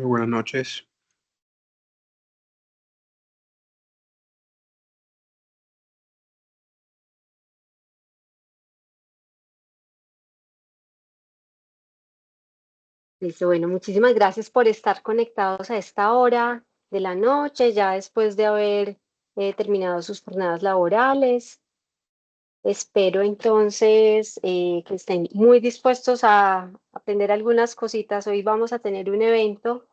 Muy buenas noches. Listo, bueno, muchísimas gracias por estar conectados a esta hora de la noche, ya después de haber terminado sus jornadas laborales. Espero entonces que estén muy dispuestos a aprender algunas cositas. Hoy vamos a tener un evento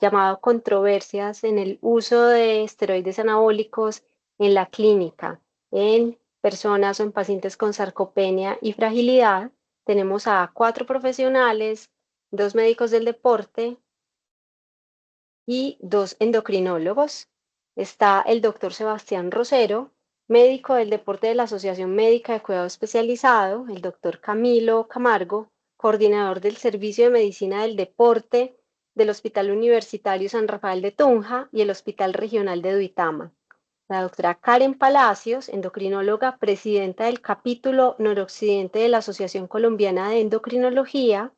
llamado Controversias en el uso de esteroides anabólicos en la clínica, en personas o en pacientes con sarcopenia y fragilidad. Tenemos a 4 profesionales, 2 médicos del deporte y 2 endocrinólogos. Está el doctor Sebastián Rosero, médico del deporte de la Asociación Médica de Cuidado Especializado, el doctor Camilo Camargo, coordinador del Servicio de Medicina del Deporte del Hospital Universitario San Rafael de Tunja y el Hospital Regional de Duitama. La doctora Karen Palacios, endocrinóloga, presidenta del capítulo noroccidente de la Asociación Colombiana de Endocrinología,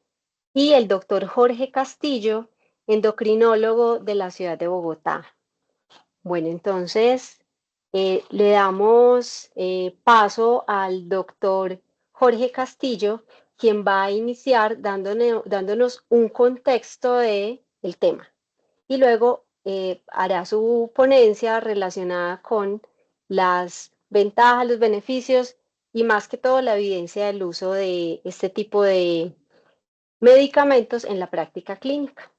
y el doctor Jorge Castillo, endocrinólogo de la ciudad de Bogotá. Bueno, entonces le damos paso al doctor Jorge Castillo, quien va a iniciar dándonos un contexto del tema y luego hará su ponencia relacionada con las ventajas, los beneficios y más que todo la evidencia del uso de este tipo de medicamentos en la práctica clínica.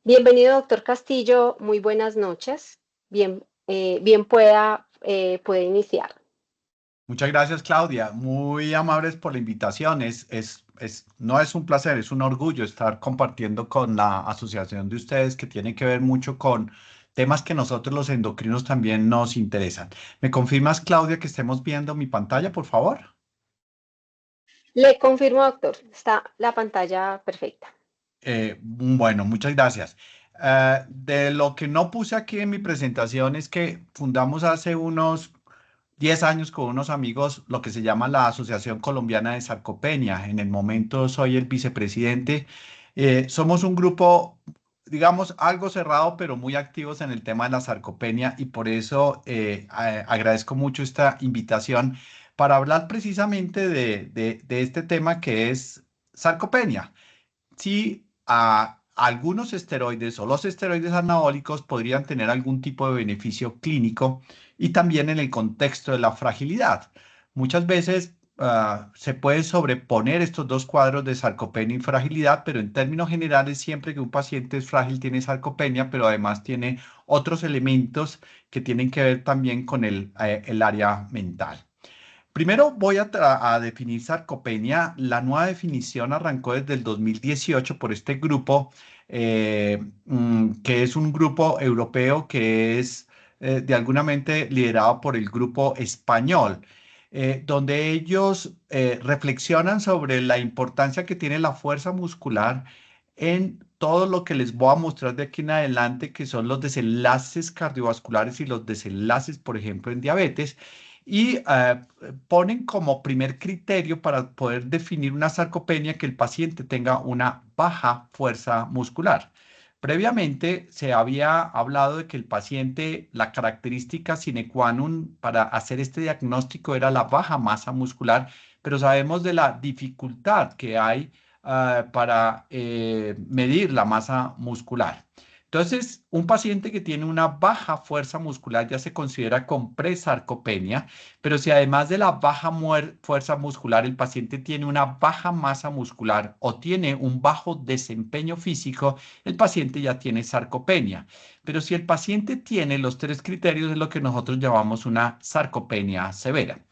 Bienvenido, doctor Castillo. Muy buenas noches. Bien puede iniciar. Muchas gracias, Claudia. Muy amables por la invitación. No es un placer, es un orgullo estar compartiendo con la asociación de ustedes que tiene que ver mucho con temas que nosotros los endocrinos también nos interesan. ¿Me confirmas, Claudia, que estemos viendo mi pantalla, por favor? Le confirmo, doctor, está la pantalla perfecta. Bueno, muchas gracias. De lo que no puse aquí en mi presentación es que fundamos hace unos 10 años con unos amigos lo que se llama la Asociación Colombiana de Sarcopenia. En el momento soy el vicepresidente. Somos un grupo, digamos, algo cerrado, pero muy activos en el tema de la sarcopenia y por eso agradezco mucho esta invitación para hablar precisamente de este tema que es sarcopenia. Si algunos esteroides o los esteroides anabólicos podrían tener algún tipo de beneficio clínico y también en el contexto de la fragilidad. Muchas veces se puede sobreponer estos dos cuadros de sarcopenia y fragilidad, pero en términos generales, siempre que un paciente es frágil tiene sarcopenia, pero además tiene otros elementos que tienen que ver también con el área mental. Primero voy a definir sarcopenia. La nueva definición arrancó desde el 2018 por este grupo, que es un grupo europeo que es de alguna mente liderado por el grupo español, donde ellos reflexionan sobre la importancia que tiene la fuerza muscular en todo lo que les voy a mostrar de aquí en adelante, que son los desenlaces cardiovasculares y los desenlaces, por ejemplo, en diabetes y ponen como primer criterio para poder definir una sarcopenia que el paciente tenga una baja fuerza muscular. Previamente se había hablado de que el paciente, la característica sine qua non para hacer este diagnóstico era la baja masa muscular, pero sabemos de la dificultad que hay para medir la masa muscular. Entonces, un paciente que tiene una baja fuerza muscular ya se considera con presarcopenia, pero si además de la baja fuerza muscular el paciente tiene una baja masa muscular o tiene un bajo desempeño físico, el paciente ya tiene sarcopenia. Pero si el paciente tiene los tres criterios es lo que nosotros llamamos una sarcopenia severa.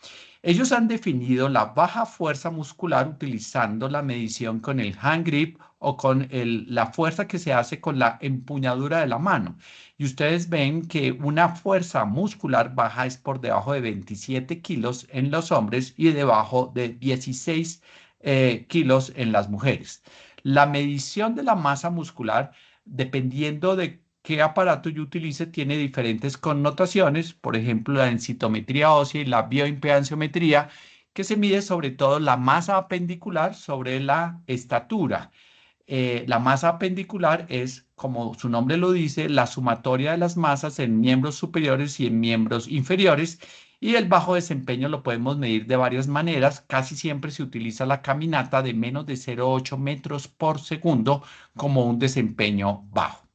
Ellos han definido la baja fuerza muscular utilizando la medición con el hand grip o con la fuerza que se hace con la empuñadura de la mano. Y ustedes ven que una fuerza muscular baja es por debajo de 27 kilos en los hombres y debajo de 16 kilos en las mujeres. La medición de la masa muscular, dependiendo de qué aparato yo utilice, tiene diferentes connotaciones. Por ejemplo, la densitometría ósea y la bioimpedanciometría, que se mide sobre todo la masa apendicular sobre la estatura. La masa apendicular es, como su nombre lo dice, la sumatoria de las masas en miembros superiores y en miembros inferiores. Y el bajo desempeño lo podemos medir de varias maneras. Casi siempre se utiliza la caminata de menos de 0,8 metros por segundo como un desempeño bajo.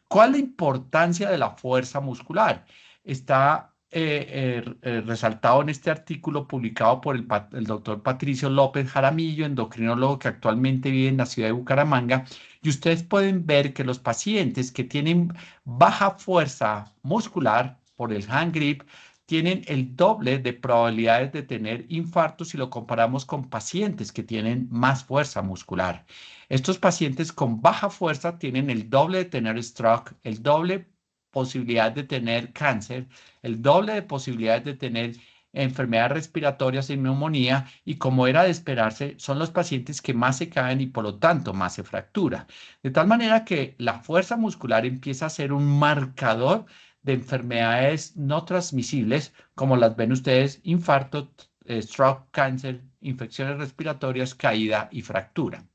¿Cuál es la importancia de la fuerza muscular? Está resaltado en este artículo publicado por el doctor Patricio López Jaramillo, endocrinólogo que actualmente vive en la ciudad de Bucaramanga. Y ustedes pueden ver que los pacientes que tienen baja fuerza muscular por el hand grip tienen el doble de probabilidades de tener infartos si lo comparamos con pacientes que tienen más fuerza muscular. Estos pacientes con baja fuerza tienen el doble de tener stroke, el doble posibilidad de tener cáncer, el doble de posibilidades de tener enfermedades respiratorias y neumonía, y como era de esperarse, son los pacientes que más se caen y por lo tanto más se fractura. De tal manera que la fuerza muscular empieza a ser un marcador de enfermedades no transmisibles, como las ven ustedes: infarto, stroke, cáncer, infecciones respiratorias, caída y fractura.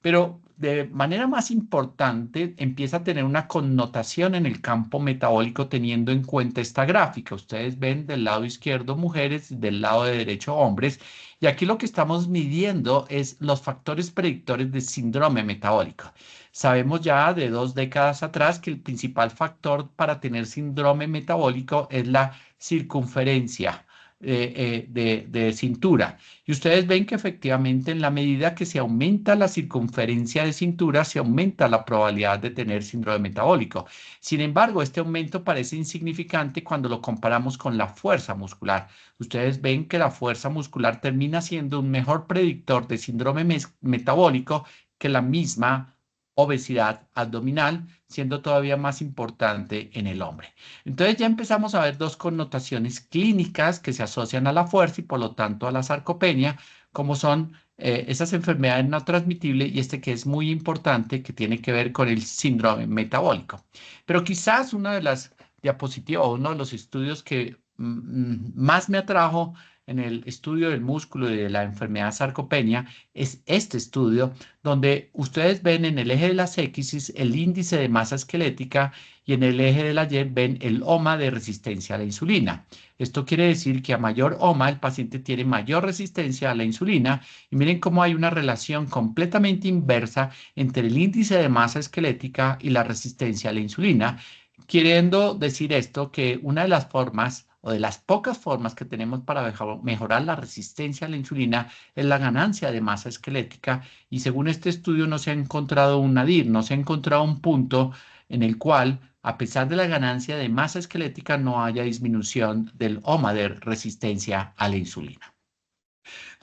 Pero de manera más importante empieza a tener una connotación en el campo metabólico teniendo en cuenta esta gráfica. Ustedes ven del lado izquierdo mujeres, del lado de derecho hombres, y aquí lo que estamos midiendo es los factores predictores de síndrome metabólico. Sabemos ya de 2 décadas atrás que el principal factor para tener síndrome metabólico es la circunferencia de cintura. Y ustedes ven que efectivamente en la medida que se aumenta la circunferencia de cintura, se aumenta la probabilidad de tener síndrome metabólico. Sin embargo, este aumento parece insignificante cuando lo comparamos con la fuerza muscular. Ustedes ven que la fuerza muscular termina siendo un mejor predictor de síndrome metabólico que la misma obesidad abdominal, siendo todavía más importante en el hombre. Entonces ya empezamos a ver dos connotaciones clínicas que se asocian a la fuerza y por lo tanto a la sarcopenia, como son esas enfermedades no transmitibles y este que es muy importante, que tiene que ver con el síndrome metabólico. Pero quizás una de las diapositivas o uno de los estudios que más me atrajo en el estudio del músculo y de la enfermedad sarcopenia es este estudio, donde ustedes ven en el eje de las X el índice de masa esquelética y en el eje de la Y ven el OMA de resistencia a la insulina. Esto quiere decir que a mayor OMA el paciente tiene mayor resistencia a la insulina, y miren cómo hay una relación completamente inversa entre el índice de masa esquelética y la resistencia a la insulina, queriendo decir esto que una de las formas o de las pocas formas que tenemos para mejorar la resistencia a la insulina es la ganancia de masa esquelética, y según este estudio no se ha encontrado un nadir, no se ha encontrado un punto en el cual, a pesar de la ganancia de masa esquelética, no haya disminución del OMA de resistencia a la insulina.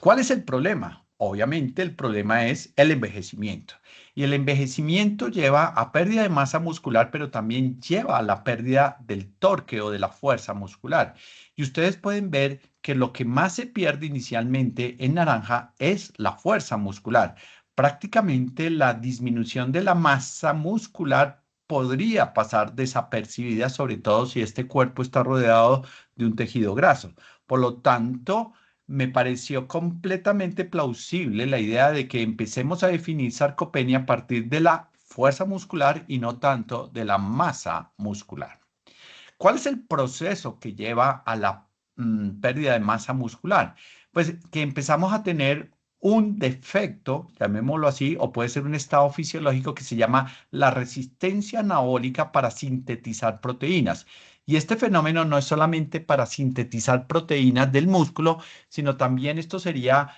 ¿Cuál es el problema? Obviamente el problema es el envejecimiento. Y el envejecimiento lleva a pérdida de masa muscular, pero también lleva a la pérdida del torque o de la fuerza muscular. Y ustedes pueden ver que lo que más se pierde inicialmente en naranja es la fuerza muscular. Prácticamente la disminución de la masa muscular podría pasar desapercibida, sobre todo si este cuerpo está rodeado de un tejido graso. Por lo tanto, me pareció completamente plausible la idea de que empecemos a definir sarcopenia a partir de la fuerza muscular y no tanto de la masa muscular. ¿Cuál es el proceso que lleva a la pérdida de masa muscular? Pues que empezamos a tener un defecto, llamémoslo así, o puede ser un estado fisiológico que se llama la resistencia anabólica para sintetizar proteínas. Y este fenómeno no es solamente para sintetizar proteínas del músculo, sino también esto sería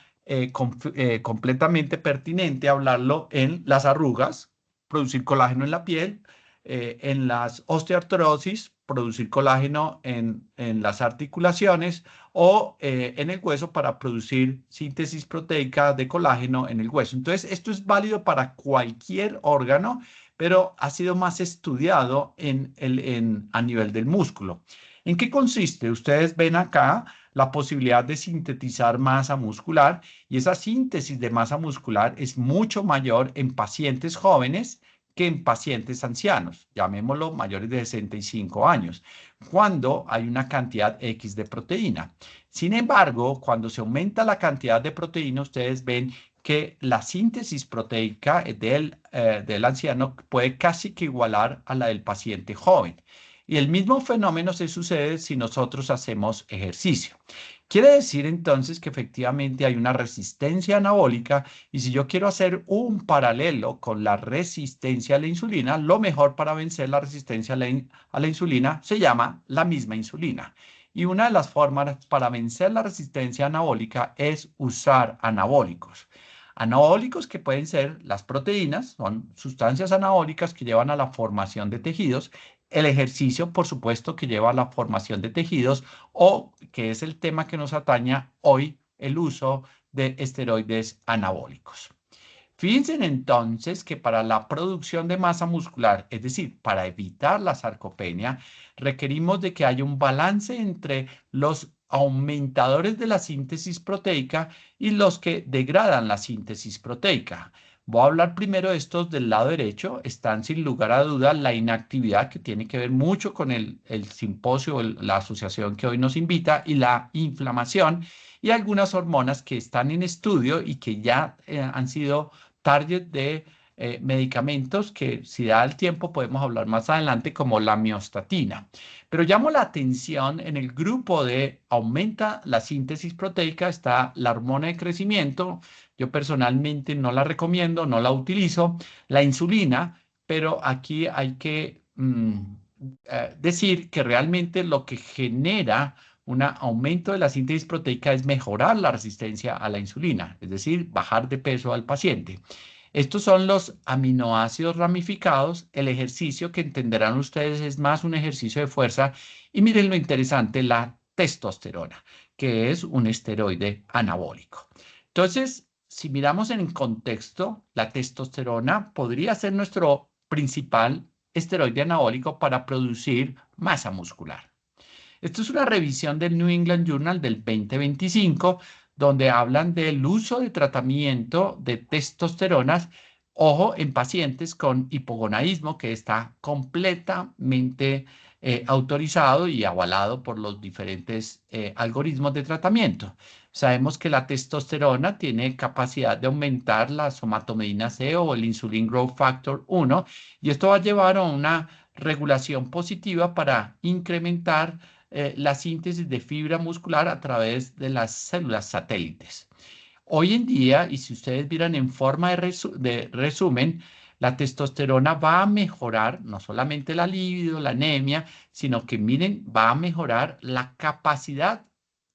completamente pertinente hablarlo en las arrugas, producir colágeno en la piel, en las osteoartrosis, producir colágeno en las articulaciones, o en el hueso para producir síntesis proteica de colágeno en el hueso. Entonces, esto es válido para cualquier órgano, pero ha sido más estudiado a nivel del músculo. ¿En qué consiste? Ustedes ven acá la posibilidad de sintetizar masa muscular, y esa síntesis de masa muscular es mucho mayor en pacientes jóvenes que en pacientes ancianos, llamémoslo mayores de 65 años, cuando hay una cantidad X de proteína. Sin embargo, cuando se aumenta la cantidad de proteína, ustedes ven que la síntesis proteica del anciano puede casi que igualar a la del paciente joven. Y el mismo fenómeno se sucede si nosotros hacemos ejercicio. Quiere decir entonces que efectivamente hay una resistencia anabólica y si yo quiero hacer un paralelo con la resistencia a la insulina, lo mejor para vencer la resistencia a la insulina se llama la misma insulina. Y una de las formas para vencer la resistencia anabólica es usar anabólicos. Anabólicos que pueden ser las proteínas, son sustancias anabólicas que llevan a la formación de tejidos. El ejercicio, por supuesto, que lleva a la formación de tejidos o, que es el tema que nos ataña hoy, el uso de esteroides anabólicos. Fíjense entonces que para la producción de masa muscular, es decir, para evitar la sarcopenia, requerimos de que haya un balance entre los aumentadores de la síntesis proteica y los que degradan la síntesis proteica. Voy a hablar primero de estos del lado derecho. Están sin lugar a dudas la inactividad, que tiene que ver mucho con el simposio, la asociación que hoy nos invita, y la inflamación, y algunas hormonas que están en estudio y que ya han sido target de medicamentos que, si da el tiempo, podemos hablar más adelante, como la miostatina. Pero llamo la atención en el grupo de aumenta la síntesis proteica, está la hormona de crecimiento. Yo personalmente no la recomiendo, no la utilizo, la insulina, pero aquí hay que decir que realmente lo que genera un aumento de la síntesis proteica es mejorar la resistencia a la insulina, es decir, bajar de peso al paciente. Estos son los aminoácidos ramificados. El ejercicio, que entenderán ustedes, es más un ejercicio de fuerza. Y miren lo interesante, la testosterona, que es un esteroide anabólico. Entonces, si miramos en contexto, la testosterona podría ser nuestro principal esteroide anabólico para producir masa muscular. Esto es una revisión del New England Journal del 2025, donde hablan del uso de tratamiento de testosteronas, ojo, en pacientes con hipogonadismo, que está completamente autorizado y avalado por los diferentes algoritmos de tratamiento. Sabemos que la testosterona tiene capacidad de aumentar la somatomedina C o el insulin growth factor 1, y esto va a llevar a una regulación positiva para incrementar la síntesis de fibra muscular a través de las células satélites. Hoy en día, y si ustedes miran en forma de resumen, la testosterona va a mejorar no solamente la libido, la anemia, sino que miren, va a mejorar la capacidad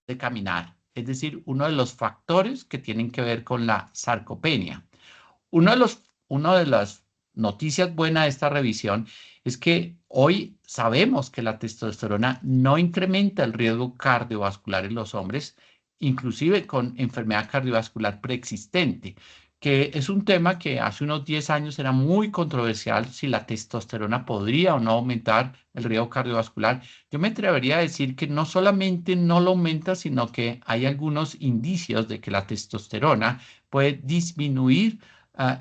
de caminar, es decir, uno de los factores que tienen que ver con la sarcopenia. Una de las noticias buenas de esta revisión es que hoy sabemos que la testosterona no incrementa el riesgo cardiovascular en los hombres, inclusive con enfermedad cardiovascular preexistente, que es un tema que hace unos 10 años era muy controversial, si la testosterona podría o no aumentar el riesgo cardiovascular. Yo me atrevería a decir que no solamente no lo aumenta, sino que hay algunos indicios de que la testosterona puede disminuir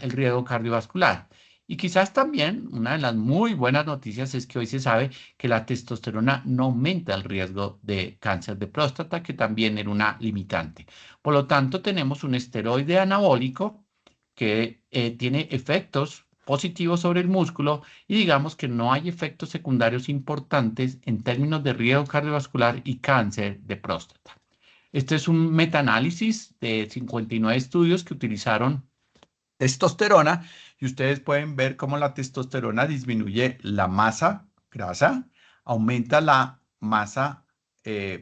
el riesgo cardiovascular. Y quizás también una de las muy buenas noticias es que hoy se sabe que la testosterona no aumenta el riesgo de cáncer de próstata, que también era una limitante. Por lo tanto, tenemos un esteroide anabólico que tiene efectos positivos sobre el músculo, y digamos que no hay efectos secundarios importantes en términos de riesgo cardiovascular y cáncer de próstata. Este es un metaanálisis de 59 estudios que utilizaron testosterona, y ustedes pueden ver cómo la testosterona disminuye la masa grasa, aumenta la masa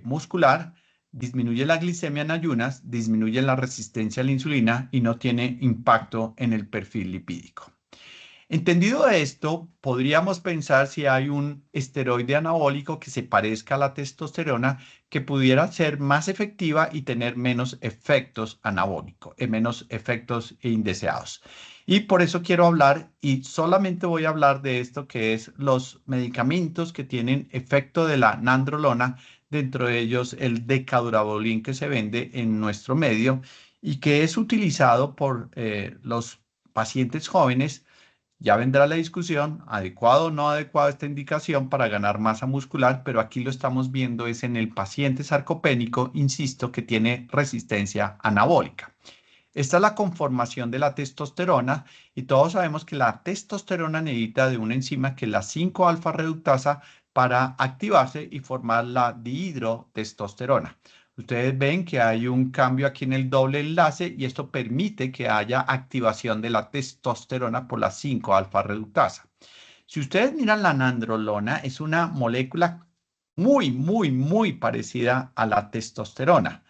muscular, disminuye la glicemia en ayunas, disminuye la resistencia a la insulina y no tiene impacto en el perfil lipídico. Entendido esto, podríamos pensar si hay un esteroide anabólico que se parezca a la testosterona, que pudiera ser más efectiva y tener menos efectos anabólicos, menos efectos indeseados. Y por eso quiero hablar, y solamente voy a hablar de esto, que es los medicamentos que tienen efecto de la nandrolona, dentro de ellos el decadurabolín, que se vende en nuestro medio y que es utilizado por los pacientes jóvenes. Ya vendrá la discusión, adecuado o no adecuado esta indicación para ganar masa muscular, pero aquí lo estamos viendo es en el paciente sarcopénico, insisto, que tiene resistencia anabólica. Esta es la conformación de la testosterona y todos sabemos que la testosterona necesita de una enzima que es la 5-alfa reductasa para activarse y formar la dihidrotestosterona. Ustedes ven que hay un cambio aquí en el doble enlace y esto permite que haya activación de la testosterona por la 5-alfa reductasa. Si ustedes miran la nandrolona, es una molécula muy parecida a la testosterona.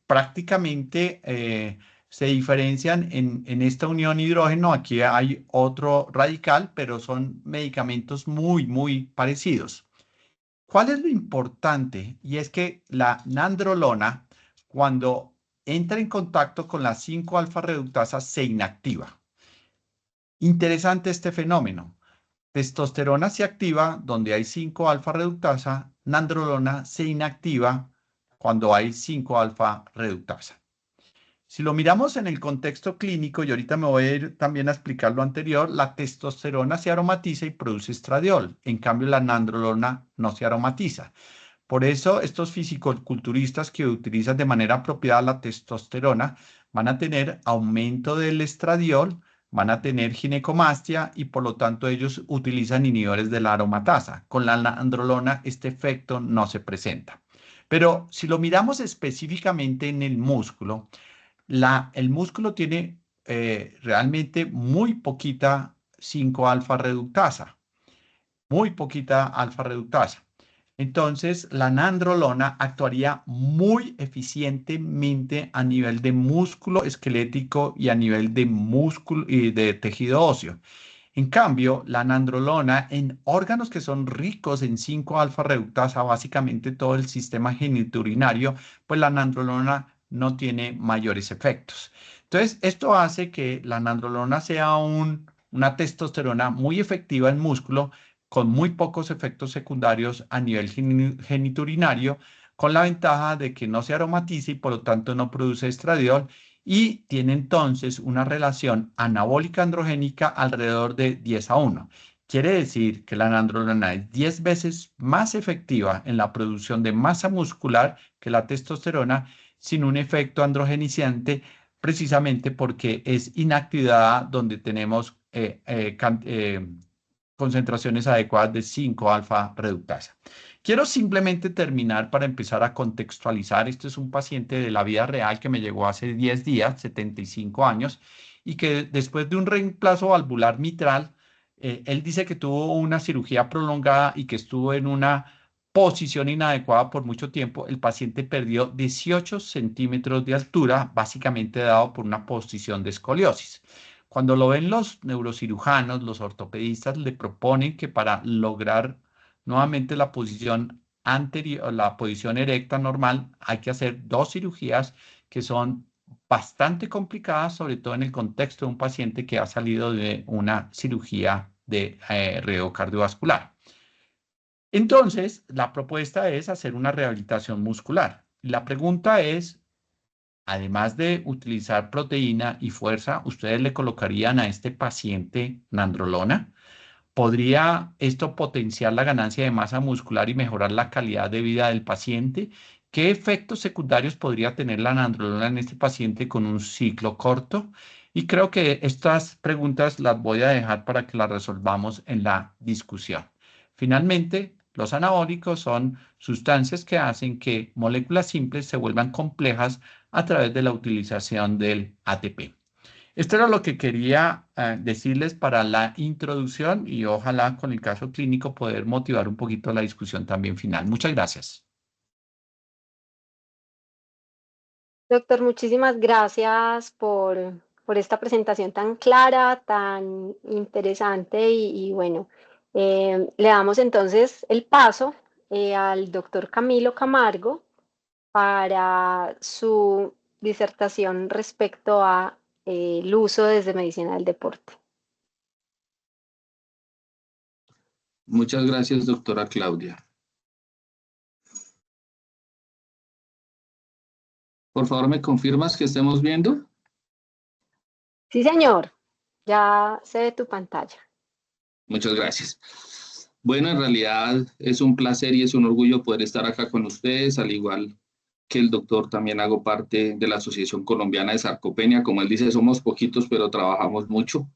Prácticamente se diferencian en esta unión hidrógeno. Aquí hay otro radical, pero son medicamentos muy parecidos. ¿Cuál es lo importante? Y es que la nandrolona, cuando entra en contacto con la 5-alfa reductasa, se inactiva. Interesante este fenómeno. Testosterona se activa donde hay 5-alfa reductasa, nandrolona se inactiva cuando hay 5-alfa reductasa. Si lo miramos en el contexto clínico, y ahorita me voy a ir también a explicar lo anterior, la testosterona se aromatiza y produce estradiol. En cambio, la nandrolona no se aromatiza. Por eso, estos fisicoculturistas que utilizan de manera apropiada la testosterona van a tener aumento del estradiol, van a tener ginecomastia y por lo tanto ellos utilizan inhibidores de la aromatasa. Con la nandrolona este efecto no se presenta. Pero si lo miramos específicamente en el músculo, el músculo tiene realmente muy poquita 5-alfa reductasa, muy poquita alfa reductasa. Entonces, la nandrolona actuaría muy eficientemente a nivel de músculo esquelético y a nivel de músculo y de tejido óseo. En cambio, la nandrolona en órganos que son ricos en 5-alfa reductasa, básicamente todo el sistema genitourinario, pues la nandrolona no tiene mayores efectos. Entonces, esto hace que la nandrolona sea una testosterona muy efectiva en músculo, con muy pocos efectos secundarios a nivel genitourinario, con la ventaja de que no se aromatiza y por lo tanto no produce estradiol y tiene entonces una relación anabólica androgénica alrededor de 10:1. Quiere decir que la nandrolona es 10 veces más efectiva en la producción de masa muscular que la testosterona sin un efecto androgenizante, precisamente porque es inactivada donde tenemos concentraciones adecuadas de 5-alfa reductasa. Quiero simplemente terminar para empezar a contextualizar. Este es un paciente de la vida real que me llegó hace 10 días, 75 años, y que después de un reemplazo valvular mitral, él dice que tuvo una cirugía prolongada y que estuvo en una posición inadecuada por mucho tiempo. El paciente perdió 18 centímetros de altura, básicamente dado por una posición de escoliosis. Cuando lo ven los neurocirujanos, los ortopedistas le proponen que para lograr nuevamente la posición anterior, la posición erecta normal, hay que hacer 2 cirugías que son bastante complicadas, sobre todo en el contexto de un paciente que ha salido de una cirugía de riesgo cardiovascular. Entonces, la propuesta es hacer una rehabilitación muscular. La pregunta es, además de utilizar proteína y fuerza, ¿ustedes le colocarían a este paciente nandrolona? ¿Podría esto potenciar la ganancia de masa muscular y mejorar la calidad de vida del paciente? ¿Qué efectos secundarios podría tener la nandrolona en este paciente con un ciclo corto? Y creo que estas preguntas las voy a dejar para que las resolvamos en la discusión. Finalmente, los anabólicos son sustancias que hacen que moléculas simples se vuelvan complejas a través de la utilización del ATP. Esto era lo que quería decirles para la introducción y ojalá con el caso clínico poder motivar un poquito la discusión también final. Muchas gracias. Doctor, muchísimas gracias por esta presentación tan clara, tan interesante y bueno, le damos entonces el paso al doctor Camilo Camargo para su disertación respecto a el uso desde medicina del deporte. Muchas gracias, doctora Claudia. Por favor, ¿me confirmas que estemos viendo? Sí, señor, ya se ve tu pantalla. Muchas gracias. Bueno, en realidad es un placer y es un orgullo poder estar acá con ustedes, al igual que el doctor también hago parte de la Asociación Colombiana de Sarcopenia. Como él dice, somos poquitos, pero trabajamos mucho.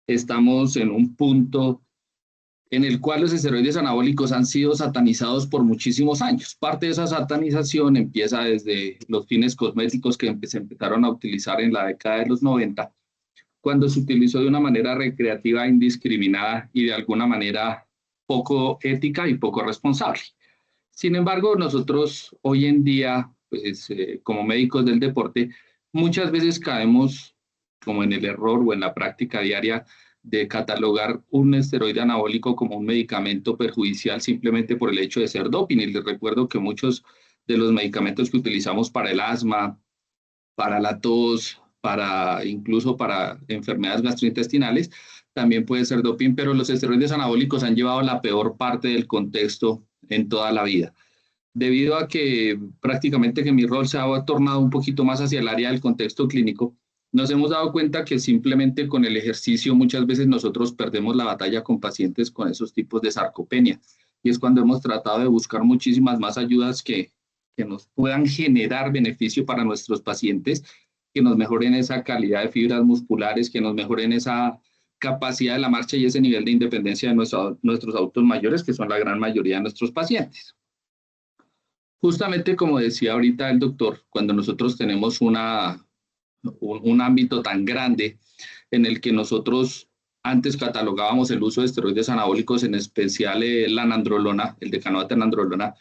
Estamos en un punto en el cual los esteroides anabólicos han sido satanizados por muchísimos años. Parte de esa satanización empieza desde los fines cosméticos que se empezaron a utilizar en la década de los 90, cuando se utilizó de una manera recreativa, indiscriminada y de alguna manera poco ética y poco responsable. Sin embargo, nosotros hoy en día, pues, como médicos del deporte, muchas veces caemos como en el error o en la práctica diaria de catalogar un esteroide anabólico como un medicamento perjudicial simplemente por el hecho de ser doping. Y les recuerdo que muchos de los medicamentos que utilizamos para el asma, para la tos, incluso para enfermedades gastrointestinales, también puede ser doping, pero los esteroides anabólicos han llevado la peor parte del contexto en toda la vida. Debido a que prácticamente que mi rol se ha tornado un poquito más hacia el área del contexto clínico, nos hemos dado cuenta que simplemente con el ejercicio muchas veces nosotros perdemos la batalla con pacientes con esos tipos de sarcopenia. Y es cuando hemos tratado de buscar muchísimas más ayudas que nos puedan generar beneficio para nuestros pacientes, que nos mejoren esa calidad de fibras musculares, que nos mejoren esa capacidad de la marcha y ese nivel de independencia de nuestros adultos mayores, que son la gran mayoría de nuestros pacientes. Justamente como decía ahorita el doctor, cuando nosotros tenemos un ámbito tan grande en el que nosotros antes catalogábamos el uso de esteroides anabólicos, en especial la nandrolona, el decanoato de nandrolona,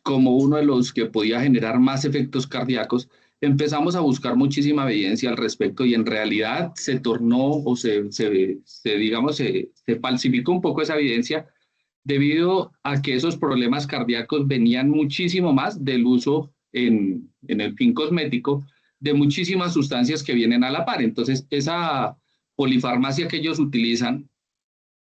como uno de los que podía generar más efectos cardíacos, empezamos a buscar muchísima evidencia al respecto y en realidad se tornó o se falsificó un poco esa evidencia debido a que esos problemas cardíacos venían muchísimo más del uso en el fin cosmético de muchísimas sustancias que vienen a la par. Entonces, esa polifarmacia que ellos utilizan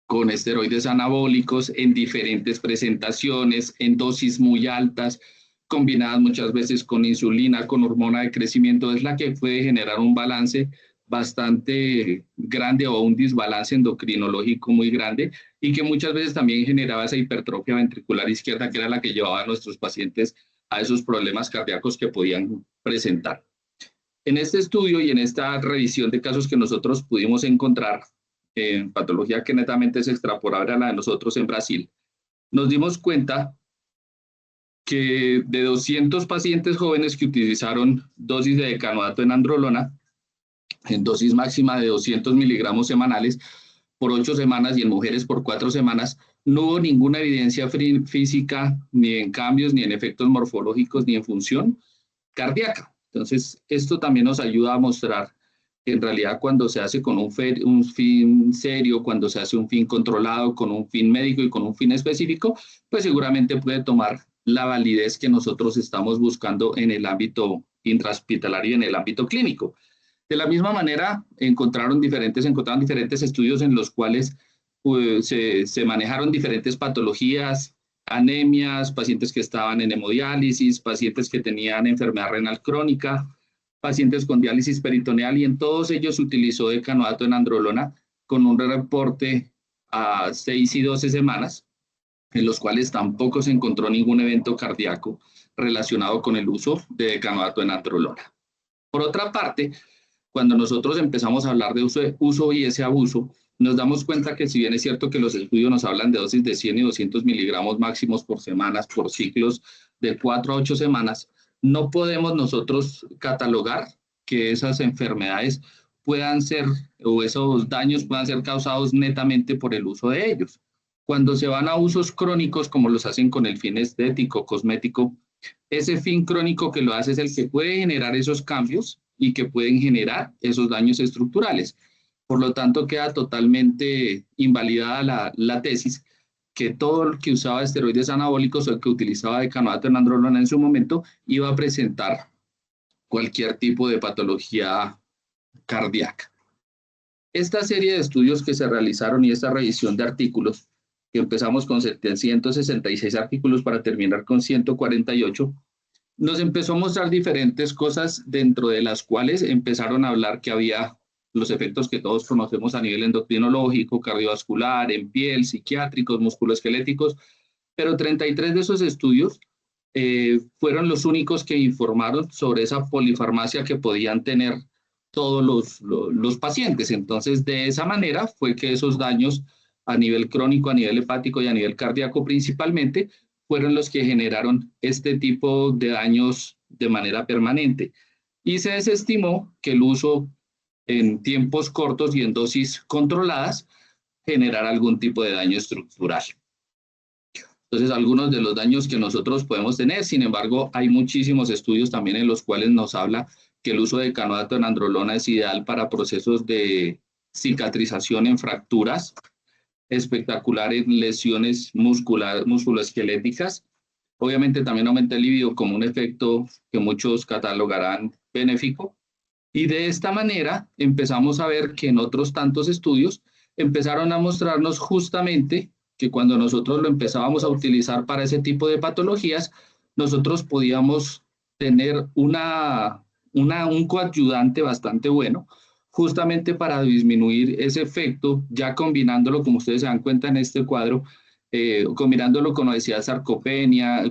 con esteroides anabólicos en diferentes presentaciones, en dosis muy altas, combinadas muchas veces con insulina, con hormona de crecimiento, es la que puede generar un balance bastante grande o un desbalance endocrinológico muy grande y que muchas veces también generaba esa hipertrofia ventricular izquierda que era la que llevaba a nuestros pacientes a esos problemas cardíacos que podían presentar. En este estudio y en esta revisión de casos que nosotros pudimos encontrar en patología que netamente es extrapolable a la de nosotros en Brasil, nos dimos cuenta que de 200 pacientes jóvenes que utilizaron dosis de decanoato en nandrolona, en dosis máxima de 200 miligramos semanales por 8 semanas y en mujeres por 4 semanas, no hubo ninguna evidencia física, ni en cambios, ni en efectos morfológicos, ni en función cardíaca. Entonces, esto también nos ayuda a mostrar que en realidad cuando se hace con un fin serio, cuando se hace un fin controlado, con un fin médico y con un fin específico, pues seguramente puede tomar la validez que nosotros estamos buscando en el ámbito intrahospitalario y en el ámbito clínico. De la misma manera, encontraron diferentes estudios en los cuales pues, se manejaron diferentes patologías, anemias, pacientes que estaban en hemodiálisis, pacientes que tenían enfermedad renal crónica, pacientes con diálisis peritoneal, y en todos ellos se utilizó decanoato de nandrolona con un reporte a 6 y 12 semanas, en los cuales tampoco se encontró ningún evento cardíaco relacionado con el uso de decanoato de nandrolona. Por otra parte, cuando nosotros empezamos a hablar de uso y ese abuso, nos damos cuenta que si bien es cierto que los estudios nos hablan de dosis de 100 y 200 miligramos máximos por semanas, por ciclos de 4 a 8 semanas, no podemos nosotros catalogar que esas enfermedades puedan ser, o esos daños puedan ser causados netamente por el uso de ellos. Cuando se van a usos crónicos, como los hacen con el fin estético, cosmético, ese fin crónico que lo hace es el que puede generar esos cambios y que pueden generar esos daños estructurales. Por lo tanto, queda totalmente invalidada la tesis que todo el que usaba esteroides anabólicos o el que utilizaba decanoato de nandrolona en su momento iba a presentar cualquier tipo de patología cardíaca. Esta serie de estudios que se realizaron y esta revisión de artículos, que empezamos con 766 artículos para terminar con 148, nos empezó a mostrar diferentes cosas dentro de las cuales empezaron a hablar que había los efectos que todos conocemos a nivel endocrinológico, cardiovascular, en piel, psiquiátricos, musculoesqueléticos, pero 33 de esos estudios fueron los únicos que informaron sobre esa polifarmacia que podían tener todos los pacientes. Entonces, de esa manera fue que esos daños a nivel crónico, a nivel hepático y a nivel cardíaco principalmente, fueron los que generaron este tipo de daños de manera permanente. Y se desestimó que el uso en tiempos cortos y en dosis controladas generara algún tipo de daño estructural. Entonces, algunos de los daños que nosotros podemos tener, sin embargo, hay muchísimos estudios también en los cuales nos habla que el uso de canoato en androlona es ideal para procesos de cicatrización en fracturas, espectacular en lesiones musculoesqueléticas. Obviamente también aumenta el libido como un efecto que muchos catalogarán benéfico. Y de esta manera empezamos a ver que en otros tantos estudios empezaron a mostrarnos justamente que cuando nosotros lo empezábamos a utilizar para ese tipo de patologías, nosotros podíamos tener un coadyuvante bastante bueno, justamente para disminuir ese efecto, ya combinándolo, como ustedes se dan cuenta en este cuadro, combinándolo con obesidad sarcopénica,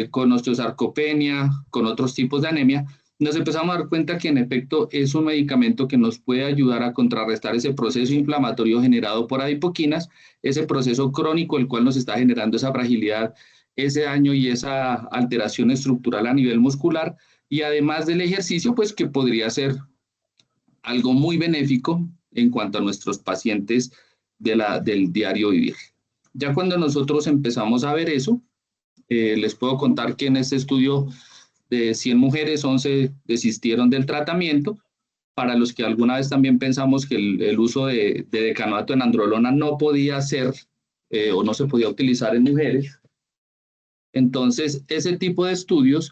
con osteosarcopenia, con otros tipos de anemia, nos empezamos a dar cuenta que en efecto es un medicamento que nos puede ayudar a contrarrestar ese proceso inflamatorio generado por adipoquinas, ese proceso crónico el cual nos está generando esa fragilidad, ese daño y esa alteración estructural a nivel muscular, y además del ejercicio, pues que podría ser algo muy benéfico en cuanto a nuestros pacientes del diario vivir. Ya cuando nosotros empezamos a ver eso, les puedo contar que en este estudio de 100 mujeres, 11 desistieron del tratamiento. Para los que alguna vez también pensamos que el uso de decanoato en androlona no podía ser o no se podía utilizar en mujeres. Entonces, ese tipo de estudios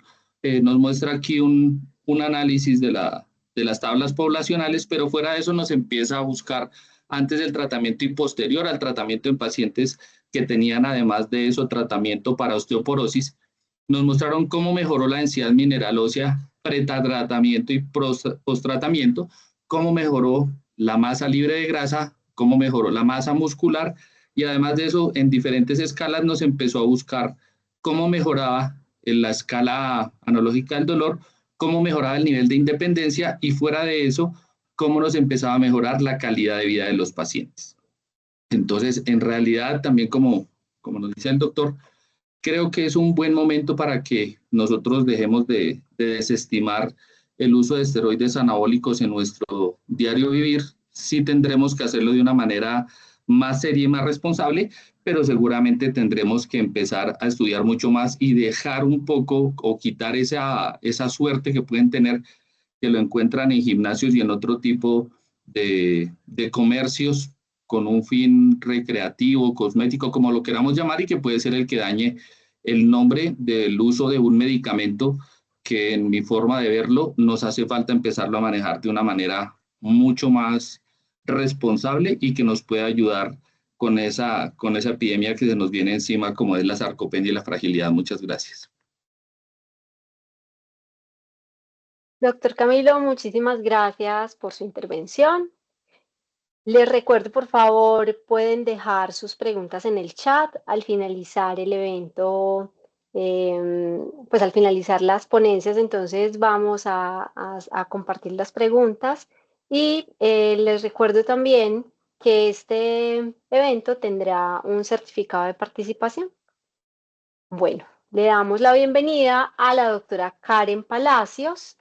nos muestra aquí un análisis de las tablas poblacionales, pero fuera de eso nos empieza a buscar antes del tratamiento y posterior al tratamiento en pacientes que tenían además de eso tratamiento para osteoporosis. Nos mostraron cómo mejoró la densidad mineral ósea pretratamiento y posttratamiento, cómo mejoró la masa libre de grasa, cómo mejoró la masa muscular y además de eso en diferentes escalas nos empezó a buscar cómo mejoraba en la escala analógica del dolor, cómo mejoraba el nivel de independencia y fuera de eso, cómo nos empezaba a mejorar la calidad de vida de los pacientes. Entonces, en realidad, también como nos dice el doctor, creo que es un buen momento para que nosotros dejemos de desestimar el uso de esteroides anabólicos en nuestro diario vivir. Sí tendremos que hacerlo de una manera más seria y más responsable, pero seguramente tendremos que empezar a estudiar mucho más y dejar un poco o quitar esa suerte que pueden tener, que lo encuentran en gimnasios y en otro tipo de comercios con un fin recreativo, cosmético, como lo queramos llamar, y que puede ser el que dañe el nombre del uso de un medicamento que en mi forma de verlo nos hace falta empezarlo a manejar de una manera mucho más responsable y que nos pueda ayudar con esa epidemia que se nos viene encima como es la sarcopenia y la fragilidad. Muchas gracias. Doctor Camilo, muchísimas gracias por su intervención. Les recuerdo, por favor, pueden dejar sus preguntas en el chat al finalizar el evento, pues al finalizar las ponencias, entonces vamos a compartir las preguntas y les recuerdo también que este evento tendrá un certificado de participación. Bueno, le damos la bienvenida a la doctora Karen Palacios.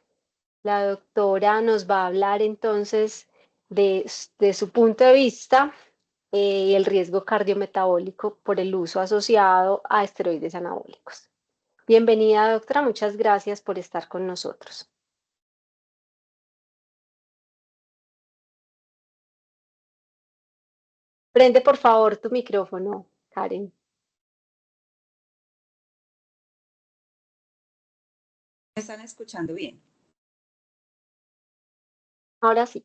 La doctora nos va a hablar entonces de su punto de vista y el riesgo cardiometabólico por el uso asociado a esteroides anabólicos. Bienvenida, doctora. Muchas gracias por estar con nosotros. Prende, por favor, tu micrófono, Karen. ¿Me están escuchando bien? Ahora sí.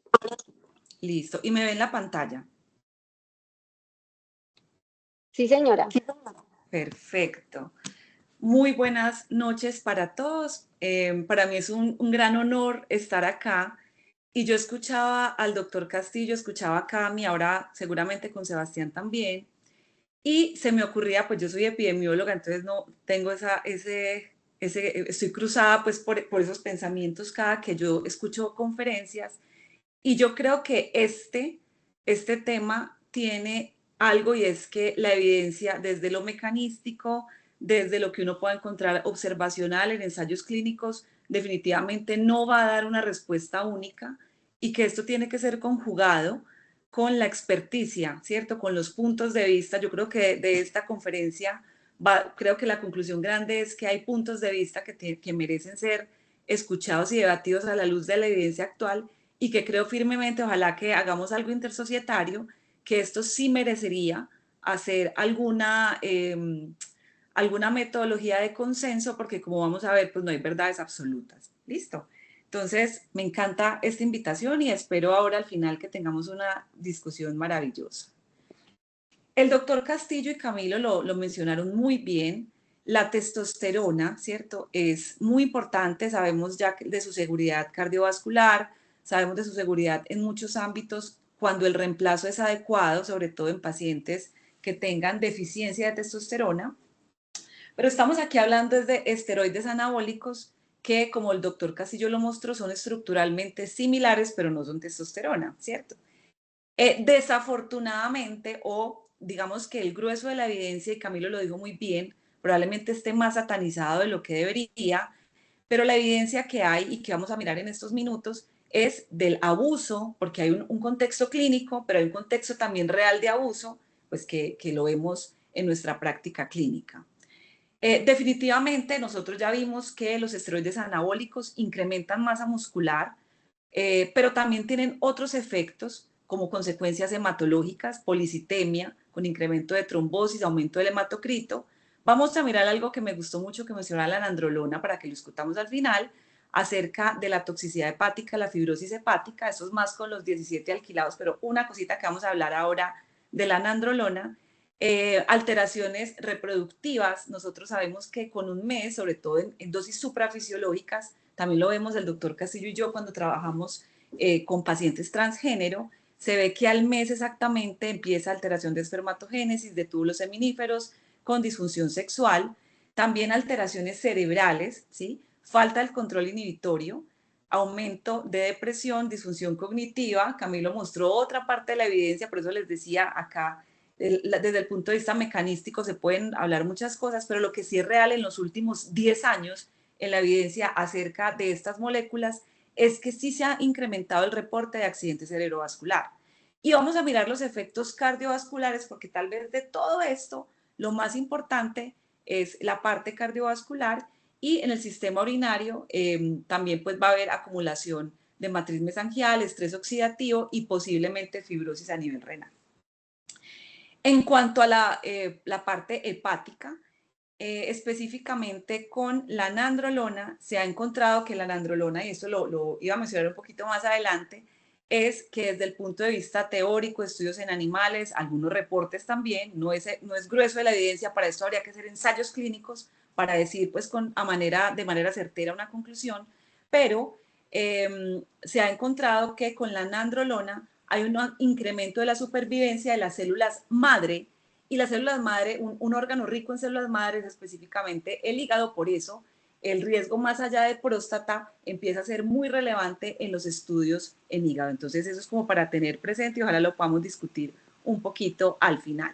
Listo. ¿Y me ven la pantalla? Sí, señora. Perfecto. Muy buenas noches para todos. Para mí es un gran honor estar acá. Y yo escuchaba al doctor Castillo, escuchaba a Cami, ahora seguramente con Sebastián también. Y se me ocurría, pues yo soy epidemióloga, entonces no tengo estoy cruzada pues por esos pensamientos cada que yo escucho conferencias. Y yo creo que este tema tiene algo, y es que la evidencia desde lo mecanístico, desde lo que uno puede encontrar observacional en ensayos clínicos, definitivamente no va a dar una respuesta única, y que esto tiene que ser conjugado con la experticia, ¿cierto? Con los puntos de vista. Yo creo que de esta conferencia, creo que la conclusión grande es que hay puntos de vista que merecen ser escuchados y debatidos a la luz de la evidencia actual, y que creo firmemente, ojalá que hagamos algo intersocietario, que esto sí merecería hacer alguna metodología de consenso, porque como vamos a ver, pues no hay verdades absolutas. ¿Listo? Entonces, me encanta esta invitación y espero ahora al final que tengamos una discusión maravillosa. El doctor Castillo y Camilo lo mencionaron muy bien. La testosterona, ¿cierto? Es muy importante, sabemos ya de su seguridad cardiovascular, sabemos de su seguridad en muchos ámbitos cuando el reemplazo es adecuado, sobre todo en pacientes que tengan deficiencia de testosterona. Pero estamos aquí hablando de esteroides anabólicos que, como el doctor Castillo lo mostró, son estructuralmente similares, pero no son testosterona, ¿cierto? Desafortunadamente, o digamos que el grueso de la evidencia, y Camilo lo dijo muy bien, probablemente esté más satanizado de lo que debería, pero la evidencia que hay y que vamos a mirar en estos minutos es del abuso, porque hay un contexto clínico, pero hay un contexto también real de abuso, pues que lo vemos en nuestra práctica clínica. Definitivamente nosotros ya vimos que los esteroides anabólicos incrementan masa muscular, pero también tienen otros efectos como consecuencias hematológicas, policitemia, con incremento de trombosis, aumento del hematocrito. Vamos a mirar algo que me gustó mucho que mencionaba la nandrolona para que lo discutamos al final, acerca de la toxicidad hepática, la fibrosis hepática. Eso es más con los 17 alquilados, pero una cosita que vamos a hablar ahora de la nandrolona. Alteraciones reproductivas, nosotros sabemos que con un mes, sobre todo en dosis suprafisiológicas, también lo vemos el doctor Castillo y yo cuando trabajamos con pacientes transgénero, se ve que al mes exactamente empieza alteración de espermatogénesis, de túbulos seminíferos, con disfunción sexual, también alteraciones cerebrales, ¿sí? Falta el control inhibitorio, aumento de depresión, disfunción cognitiva. Camilo mostró otra parte de la evidencia, por eso les decía acá, desde el punto de vista mecanístico se pueden hablar muchas cosas, pero lo que sí es real en los últimos 10 años en la evidencia acerca de estas moléculas es que sí se ha incrementado el reporte de accidente cerebrovascular. Y vamos a mirar los efectos cardiovasculares, porque tal vez de todo esto lo más importante es la parte cardiovascular, y en el sistema urinario también pues va a haber acumulación de matriz mesangial, estrés oxidativo y posiblemente fibrosis a nivel renal. En cuanto a la parte hepática, específicamente con la nandrolona, se ha encontrado que la nandrolona, y esto lo iba a mencionar un poquito más adelante, es que desde el punto de vista teórico, estudios en animales, algunos reportes también, no es grueso de la evidencia, para esto habría que hacer ensayos clínicos para decir pues de manera certera una conclusión, pero se ha encontrado que con la nandrolona hay un incremento de la supervivencia de las células madre, y las células madre, un órgano rico en células madres, específicamente el hígado. Por eso el riesgo más allá de próstata empieza a ser muy relevante en los estudios en hígado. Entonces eso es como para tener presente, y ojalá lo podamos discutir un poquito al final.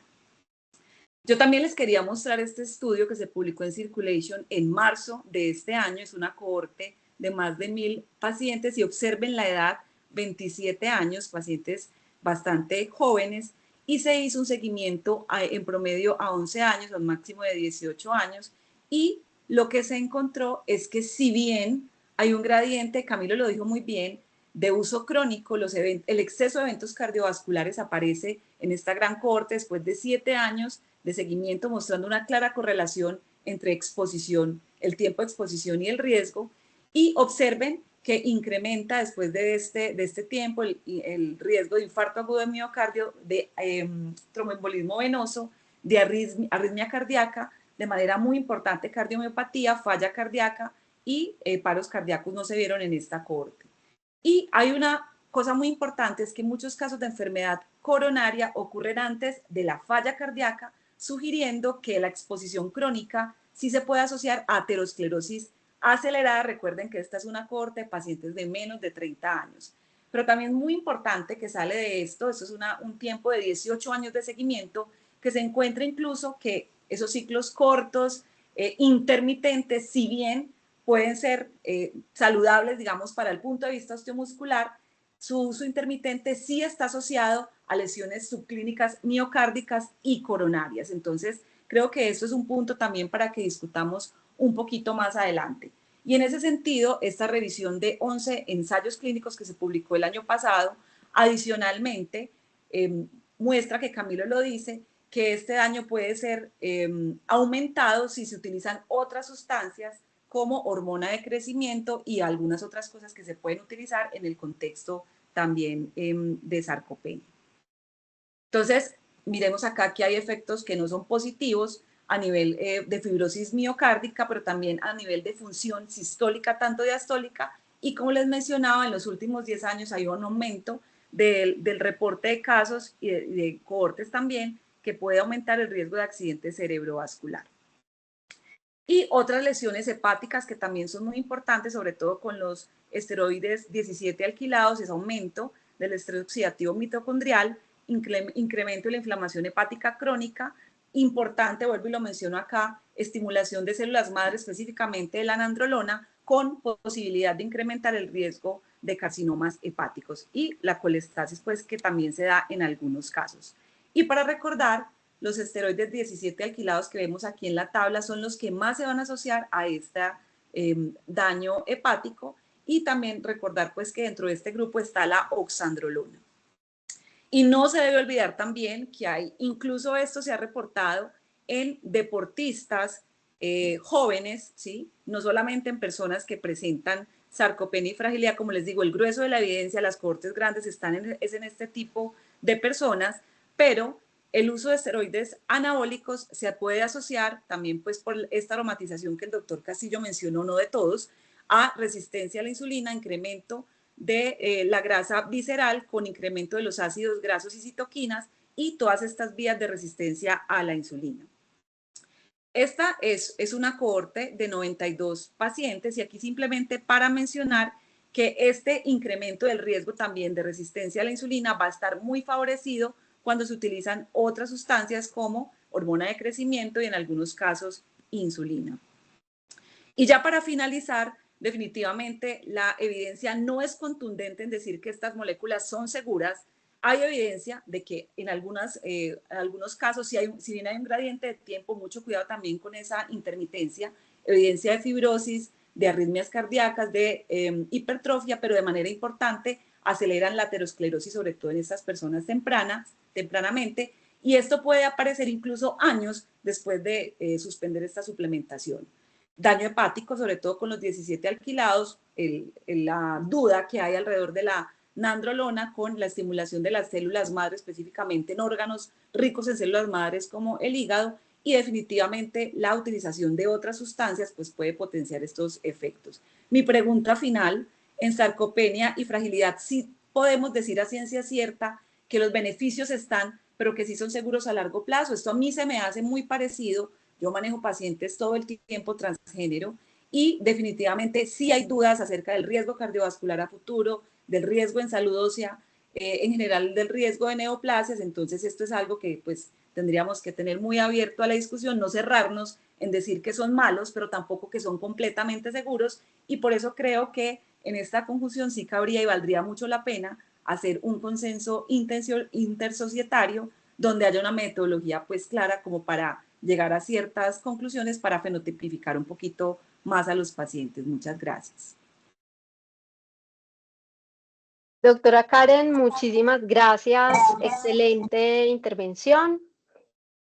Yo también les quería mostrar este estudio que se publicó en Circulation en marzo de este año. Es una cohorte de más de 1000 pacientes, y observen la edad, 27 años, pacientes bastante jóvenes, y se hizo un seguimiento en promedio a 11 años, a un máximo de 18 años, y lo que se encontró es que si bien hay un gradiente, Camilo lo dijo muy bien, de uso crónico, el exceso de eventos cardiovasculares aparece en esta gran cohorte después de 7 años de seguimiento, mostrando una clara correlación entre exposición, el tiempo de exposición y el riesgo. Y observen que incrementa después de este tiempo el riesgo de infarto agudo de miocardio, de tromboembolismo venoso, de arritmia cardíaca, de manera muy importante cardiomiopatía, falla cardíaca y paros cardíacos no se vieron en esta cohorte. Y hay una cosa muy importante, es que muchos casos de enfermedad coronaria ocurren antes de la falla cardíaca, sugiriendo que la exposición crónica sí se puede asociar a aterosclerosis acelerada. Recuerden que esta es una cohorte de pacientes de menos de 30 años. Pero también muy importante que sale de esto es un tiempo de 18 años de seguimiento, que se encuentra incluso que esos ciclos cortos, intermitentes, si bien pueden ser saludables, digamos, para el punto de vista osteomuscular, su uso intermitente sí está asociado a lesiones subclínicas miocárdicas y coronarias. Entonces, creo que eso es un punto también para que discutamos un poquito más adelante. Y en ese sentido, esta revisión de 11 ensayos clínicos que se publicó el año pasado, adicionalmente, muestra que Camilo lo dice, que este daño puede ser aumentado si se utilizan otras sustancias como hormona de crecimiento y algunas otras cosas que se pueden utilizar en el contexto también de sarcopenia. Entonces, miremos acá que hay efectos que no son positivos a nivel de fibrosis miocárdica, pero también a nivel de función sistólica, tanto diastólica, y como les mencionaba, en los últimos 10 años hay un aumento del reporte de casos y de cohortes también, que puede aumentar el riesgo de accidente cerebrovascular. Y otras lesiones hepáticas que también son muy importantes, sobre todo con los esteroides 17 alquilados, es aumento del estrés oxidativo mitocondrial, incremento de la inflamación hepática crónica, importante, vuelvo y lo menciono acá, estimulación de células madre, específicamente de la nandrolona, con posibilidad de incrementar el riesgo de carcinomas hepáticos, y la colestasis, pues, que también se da en algunos casos. Y para recordar, los esteroides 17 alquilados que vemos aquí en la tabla son los que más se van a asociar a este daño hepático, y también recordar, pues, que dentro de este grupo está la oxandrolona. Y no se debe olvidar también que hay, incluso esto se ha reportado en deportistas jóvenes, ¿sí? No solamente en personas que presentan sarcopenia y fragilidad, como les digo, el grueso de la evidencia, las cohortes grandes están en este tipo de personas, pero el uso de esteroides anabólicos se puede asociar también, pues, por esta aromatización que el doctor Castillo mencionó, no de todos, a resistencia a la insulina, incremento de la grasa visceral con incremento de los ácidos grasos y citoquinas, y todas estas vías de resistencia a la insulina. Esta es una cohorte de 92 pacientes, y aquí simplemente para mencionar que este incremento del riesgo también de resistencia a la insulina va a estar muy favorecido cuando se utilizan otras sustancias como hormona de crecimiento y en algunos casos insulina. Y ya para finalizar, definitivamente la evidencia no es contundente en decir que estas moléculas son seguras. Hay evidencia de que en algunos casos, si bien hay un gradiente de tiempo, mucho cuidado también con esa intermitencia, evidencia de fibrosis, de arritmias cardíacas, de hipertrofia, pero de manera importante aceleran la aterosclerosis, sobre todo en estas personas tempranamente, y esto puede aparecer incluso años después de suspender esta suplementación. Daño hepático, sobre todo con los 17 alquilados, la duda que hay alrededor de la nandrolona con la estimulación de las células madre, específicamente en órganos ricos en células madres como el hígado, y definitivamente la utilización de otras sustancias pues puede potenciar estos efectos. Mi pregunta final, en sarcopenia y fragilidad, ¿sí podemos decir a ciencia cierta que los beneficios están, pero que sí son seguros a largo plazo? Esto a mí se me hace muy parecido. Yo manejo pacientes todo el tiempo transgénero, y definitivamente sí hay dudas acerca del riesgo cardiovascular a futuro, del riesgo en salud ósea, en general del riesgo de neoplasias. Entonces esto es algo que pues tendríamos que tener muy abierto a la discusión, no cerrarnos en decir que son malos, pero tampoco que son completamente seguros, y por eso creo que en esta conjunción sí cabría y valdría mucho la pena hacer un consenso intersocietario donde haya una metodología pues clara como para llegar a ciertas conclusiones para fenotipificar un poquito más a los pacientes. Muchas gracias. Doctora Karen, muchísimas gracias. Excelente intervención.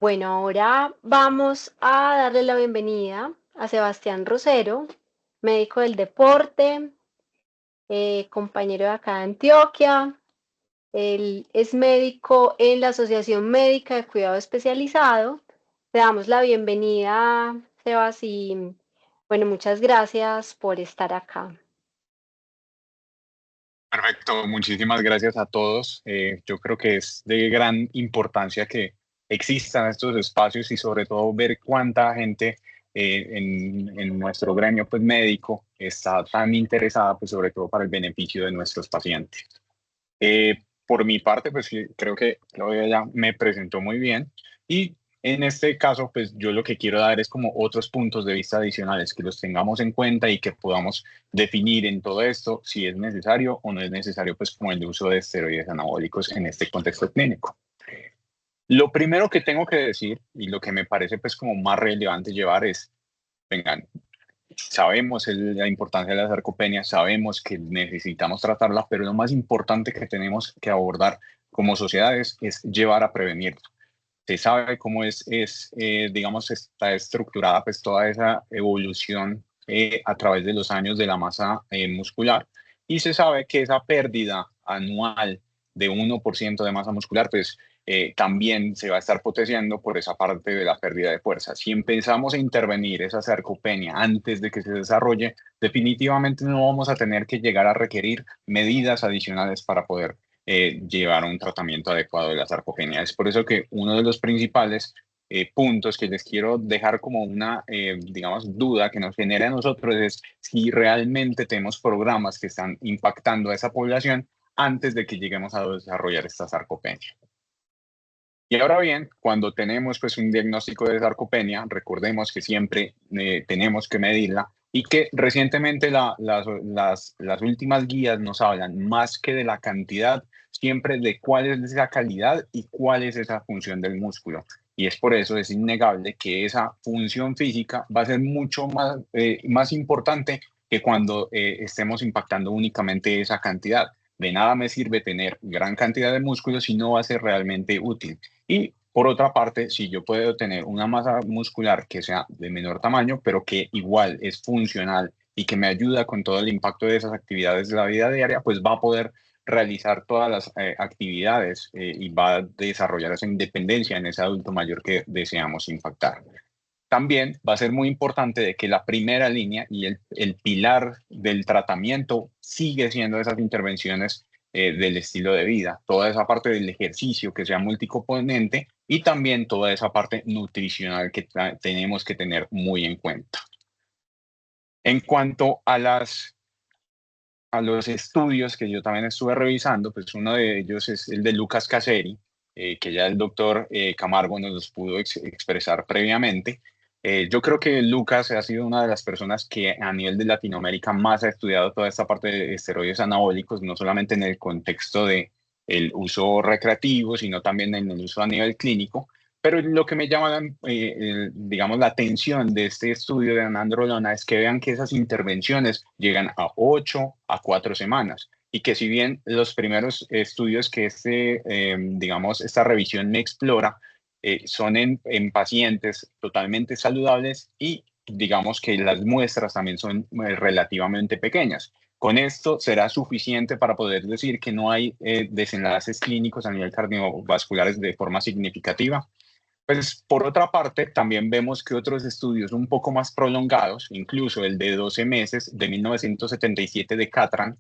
Bueno, ahora vamos a darle la bienvenida a Sebastián Rosero, médico del deporte, compañero de acá de Antioquia. Él es médico en la Asociación Médica de Cuidado Especializado. Le damos la bienvenida, Sebas, y bueno, muchas gracias por estar acá. Perfecto, muchísimas gracias a todos. Yo creo que es de gran importancia que existan estos espacios y sobre todo ver cuánta gente en nuestro gremio pues, médico está tan interesada, pues, sobre todo para el beneficio de nuestros pacientes. Por mi parte, pues creo que Claudia ya me presentó muy bien y en este caso, pues yo lo que quiero dar es como otros puntos de vista adicionales, que los tengamos en cuenta y que podamos definir en todo esto si es necesario o no es necesario, pues como el uso de esteroides anabólicos en este contexto clínico. Lo primero que tengo que decir y lo que me parece pues como más relevante llevar es, vengan, sabemos la importancia de la sarcopenia, sabemos que necesitamos tratarla, pero lo más importante que tenemos que abordar como sociedades es llevar a prevenir. Se sabe cómo digamos, está estructurada pues toda esa evolución a través de los años de la masa muscular y se sabe que esa pérdida anual de 1% de masa muscular pues también se va a estar potenciando por esa parte de la pérdida de fuerza. Si empezamos a intervenir esa sarcopenia antes de que se desarrolle, definitivamente no vamos a tener que llegar a requerir medidas adicionales para poder llevar un tratamiento adecuado de la sarcopenia. Es por eso que uno de los principales puntos que les quiero dejar como una, digamos, duda que nos genera a nosotros es si realmente tenemos programas que están impactando a esa población antes de que lleguemos a desarrollar esta sarcopenia. Y ahora bien, cuando tenemos pues un diagnóstico de sarcopenia, recordemos que siempre tenemos que medirla y que recientemente las últimas guías nos hablan más que de la cantidad, siempre de cuál es esa calidad y cuál es esa función del músculo. Y es por eso, es innegable que esa función física va a ser mucho más importante que cuando estemos impactando únicamente esa cantidad. De nada me sirve tener gran cantidad de músculo si no va a ser realmente útil. Y por otra parte, si yo puedo tener una masa muscular que sea de menor tamaño, pero que igual es funcional y que me ayuda con todo el impacto de esas actividades de la vida diaria, pues va a poder realizar todas las actividades y va a desarrollar esa independencia en ese adulto mayor que deseamos impactar. También va a ser muy importante de que la primera línea y el pilar del tratamiento sigue siendo esas intervenciones del estilo de vida, toda esa parte del ejercicio que sea multicomponente y también toda esa parte nutricional que tenemos que tener muy en cuenta. En cuanto a los estudios que yo también estuve revisando, pues uno de ellos es el de Lucas Caseri, que ya el doctor Camargo nos los pudo expresar previamente. Yo creo que Lucas ha sido una de las personas que a nivel de Latinoamérica más ha estudiado toda esta parte de esteroides anabólicos, no solamente en el contexto de el uso recreativo, sino también en el uso a nivel clínico. Pero lo que me llama, digamos, la atención de este estudio de Anandrolona es que vean que esas intervenciones llegan a 8 a 4 semanas y que si bien los primeros estudios que digamos, esta revisión me explora son en pacientes totalmente saludables y digamos que las muestras también son relativamente pequeñas. Con esto será suficiente para poder decir que no hay desenlaces clínicos a nivel cardiovasculares de forma significativa. Pues por otra parte, también vemos que otros estudios un poco más prolongados, incluso el de 12 meses de 1977 de Catran,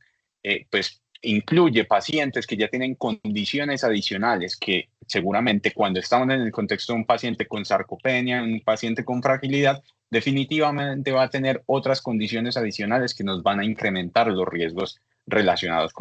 pues incluye pacientes que ya tienen condiciones adicionales que seguramente cuando estamos en el contexto de un paciente con sarcopenia, un paciente con fragilidad, definitivamente va a tener otras condiciones adicionales que nos van a incrementar los riesgos relacionados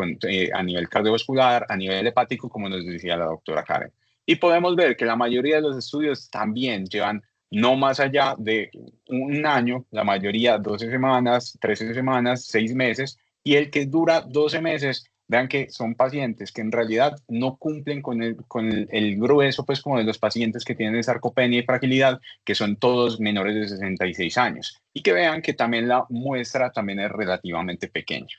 a nivel cardiovascular, a nivel hepático, como nos decía la doctora Karen. Y podemos ver que la mayoría de los estudios también llevan no más allá de un año, la mayoría 12 semanas, 13 semanas, 6 meses, y el que dura 12 meses, vean que son pacientes que en realidad no cumplen con el grueso, pues como de los pacientes que tienen sarcopenia y fragilidad, que son todos menores de 66 años, y que vean que también la muestra también es relativamente pequeña.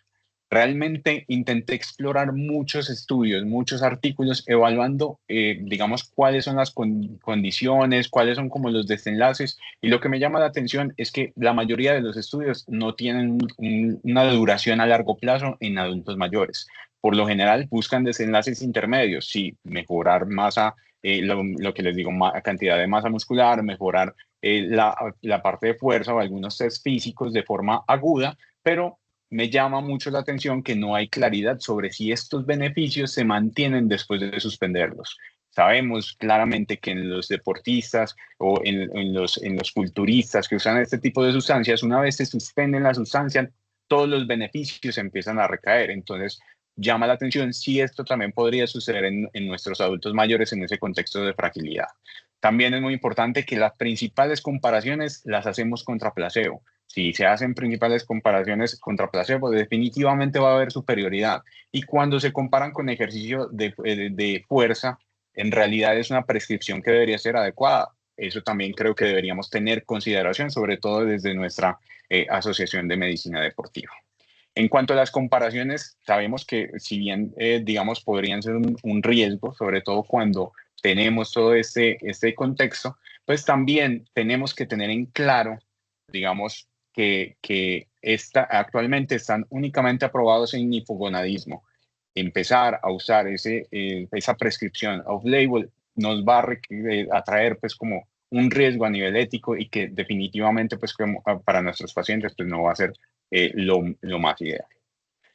Realmente intenté explorar muchos estudios, muchos artículos, evaluando, digamos, cuáles son las condiciones, cuáles son como los desenlaces. Y lo que me llama la atención es que la mayoría de los estudios no tienen una duración a largo plazo en adultos mayores. Por lo general buscan desenlaces intermedios, sí, mejorar masa, lo que les digo, cantidad de masa muscular, mejorar la parte de fuerza o algunos test físicos de forma aguda, pero me llama mucho la atención que no hay claridad sobre si estos beneficios se mantienen después de suspenderlos. Sabemos claramente que en los deportistas o en los culturistas que usan este tipo de sustancias, una vez se suspenden la sustancia, todos los beneficios empiezan a recaer. Entonces, llama la atención si esto también podría suceder en nuestros adultos mayores en ese contexto de fragilidad. También es muy importante que las principales comparaciones las hacemos contra placebo. Si se hacen principales comparaciones contra placebo, definitivamente va a haber superioridad. Y cuando se comparan con ejercicio de fuerza, en realidad es una prescripción que debería ser adecuada. Eso también creo que deberíamos tener consideración, sobre todo desde nuestra Asociación de Medicina Deportiva. En cuanto a las comparaciones, sabemos que si bien, digamos, podrían ser un riesgo, sobre todo cuando tenemos todo este contexto, pues también tenemos que tener en claro, digamos, que actualmente están únicamente aprobados en hipogonadismo. Empezar a usar esa prescripción off-label nos va a traer pues como un riesgo a nivel ético y que definitivamente pues para nuestros pacientes pues no va a ser lo más ideal.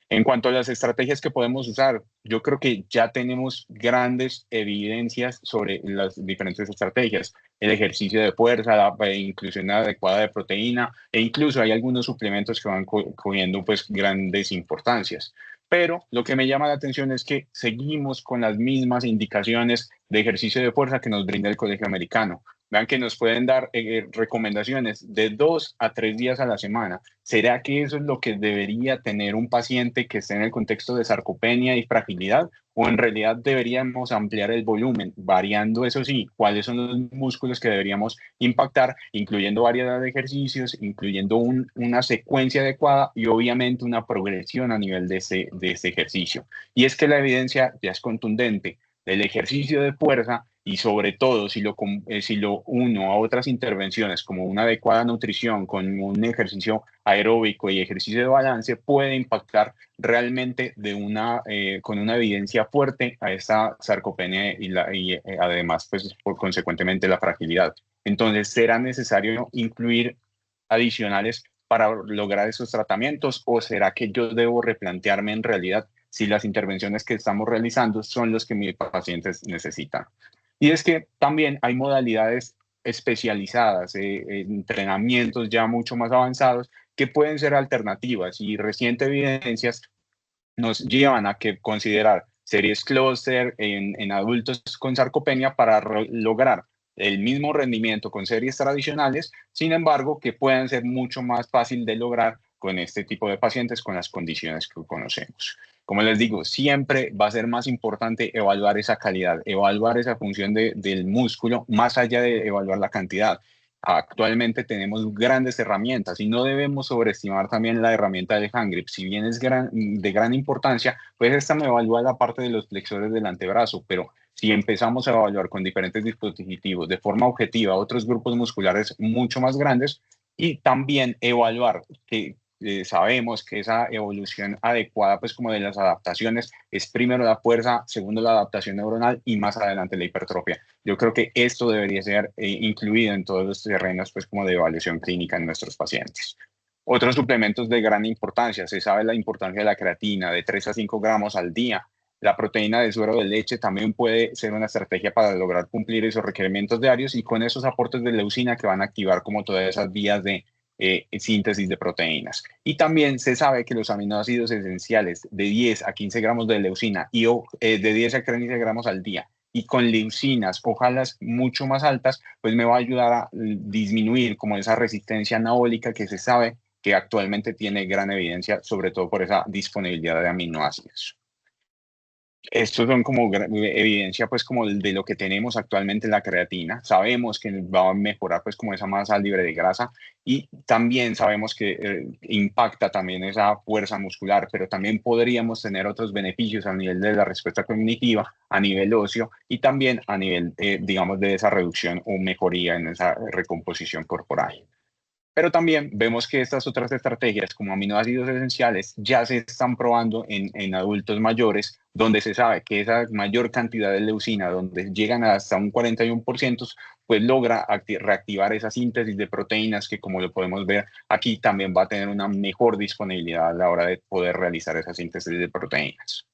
En cuanto a las estrategias que podemos usar, yo creo que ya tenemos grandes evidencias sobre las diferentes estrategias. El ejercicio de fuerza, la inclusión adecuada de proteína e incluso hay algunos suplementos que van cogiendo pues grandes importancias. Pero lo que me llama la atención es que seguimos con las mismas indicaciones de ejercicio de fuerza que nos brinda el Colegio Americano. Vean que nos pueden dar recomendaciones de 2 a 3 días a la semana. ¿Será que eso es lo que debería tener un paciente que esté en el contexto de sarcopenia y fragilidad? ¿O en realidad deberíamos ampliar el volumen, variando, eso sí, cuáles son los músculos que deberíamos impactar, incluyendo variedad de ejercicios, incluyendo una secuencia adecuada y obviamente una progresión a nivel de ese ejercicio? Y es que la evidencia ya es contundente. El ejercicio de fuerza y sobre todo si lo uno a otras intervenciones como una adecuada nutrición con un ejercicio aeróbico y ejercicio de balance puede impactar realmente con una evidencia fuerte a esta sarcopenia y además pues consecuentemente la fragilidad. Entonces, ¿será necesario incluir adicionales para lograr esos tratamientos o será que yo debo replantearme en realidad si las intervenciones que estamos realizando son los que mis pacientes necesitan? Y es que también hay modalidades especializadas, entrenamientos ya mucho más avanzados que pueden ser alternativas y recientes evidencias nos llevan a considerar series cluster en adultos con sarcopenia para lograr el mismo rendimiento con series tradicionales, sin embargo, que puedan ser mucho más fácil de lograr con este tipo de pacientes con las condiciones que conocemos. Como les digo, siempre va a ser más importante evaluar esa calidad, evaluar esa función del músculo, más allá de evaluar la cantidad. Actualmente tenemos grandes herramientas y no debemos sobreestimar también la herramienta del hand grip. Si bien es de gran importancia, pues esta me evalúa la parte de los flexores del antebrazo, pero si empezamos a evaluar con diferentes dispositivos de forma objetiva otros grupos musculares mucho más grandes y también evaluar que sabemos que esa evolución adecuada, pues como de las adaptaciones, es primero la fuerza, segundo la adaptación neuronal y más adelante la hipertrofia. Yo creo que esto debería ser incluido en todos los terrenos, pues como de evaluación clínica en nuestros pacientes. Otros suplementos de gran importancia, se sabe la importancia de la creatina, de 3 a 5 gramos al día. La proteína de suero de leche también puede ser una estrategia para lograr cumplir esos requerimientos diarios y con esos aportes de leucina que van a activar como todas esas vías de síntesis de proteínas. Y también se sabe que los aminoácidos esenciales de 10 a 15 gramos de leucina y de 10 a 15 gramos al día y con leucinas, ojalá mucho más altas, pues me va a ayudar a disminuir como esa resistencia anabólica que se sabe que actualmente tiene gran evidencia, sobre todo por esa disponibilidad de aminoácidos. Estos son como evidencia pues como de lo que tenemos actualmente en la creatina. Sabemos que va a mejorar pues como esa masa libre de grasa y también sabemos que impacta también esa fuerza muscular, pero también podríamos tener otros beneficios a nivel de la respuesta cognitiva, a nivel óseo y también a nivel digamos de esa reducción o mejoría en esa recomposición corporal. Pero también vemos que estas otras estrategias como aminoácidos esenciales ya se están probando en adultos mayores, donde se sabe que esa mayor cantidad de leucina, donde llegan hasta un 41%, pues logra reactivar esa síntesis de proteínas que, como lo podemos ver aquí, también va a tener una mejor disponibilidad a la hora de poder realizar esa síntesis de proteínas.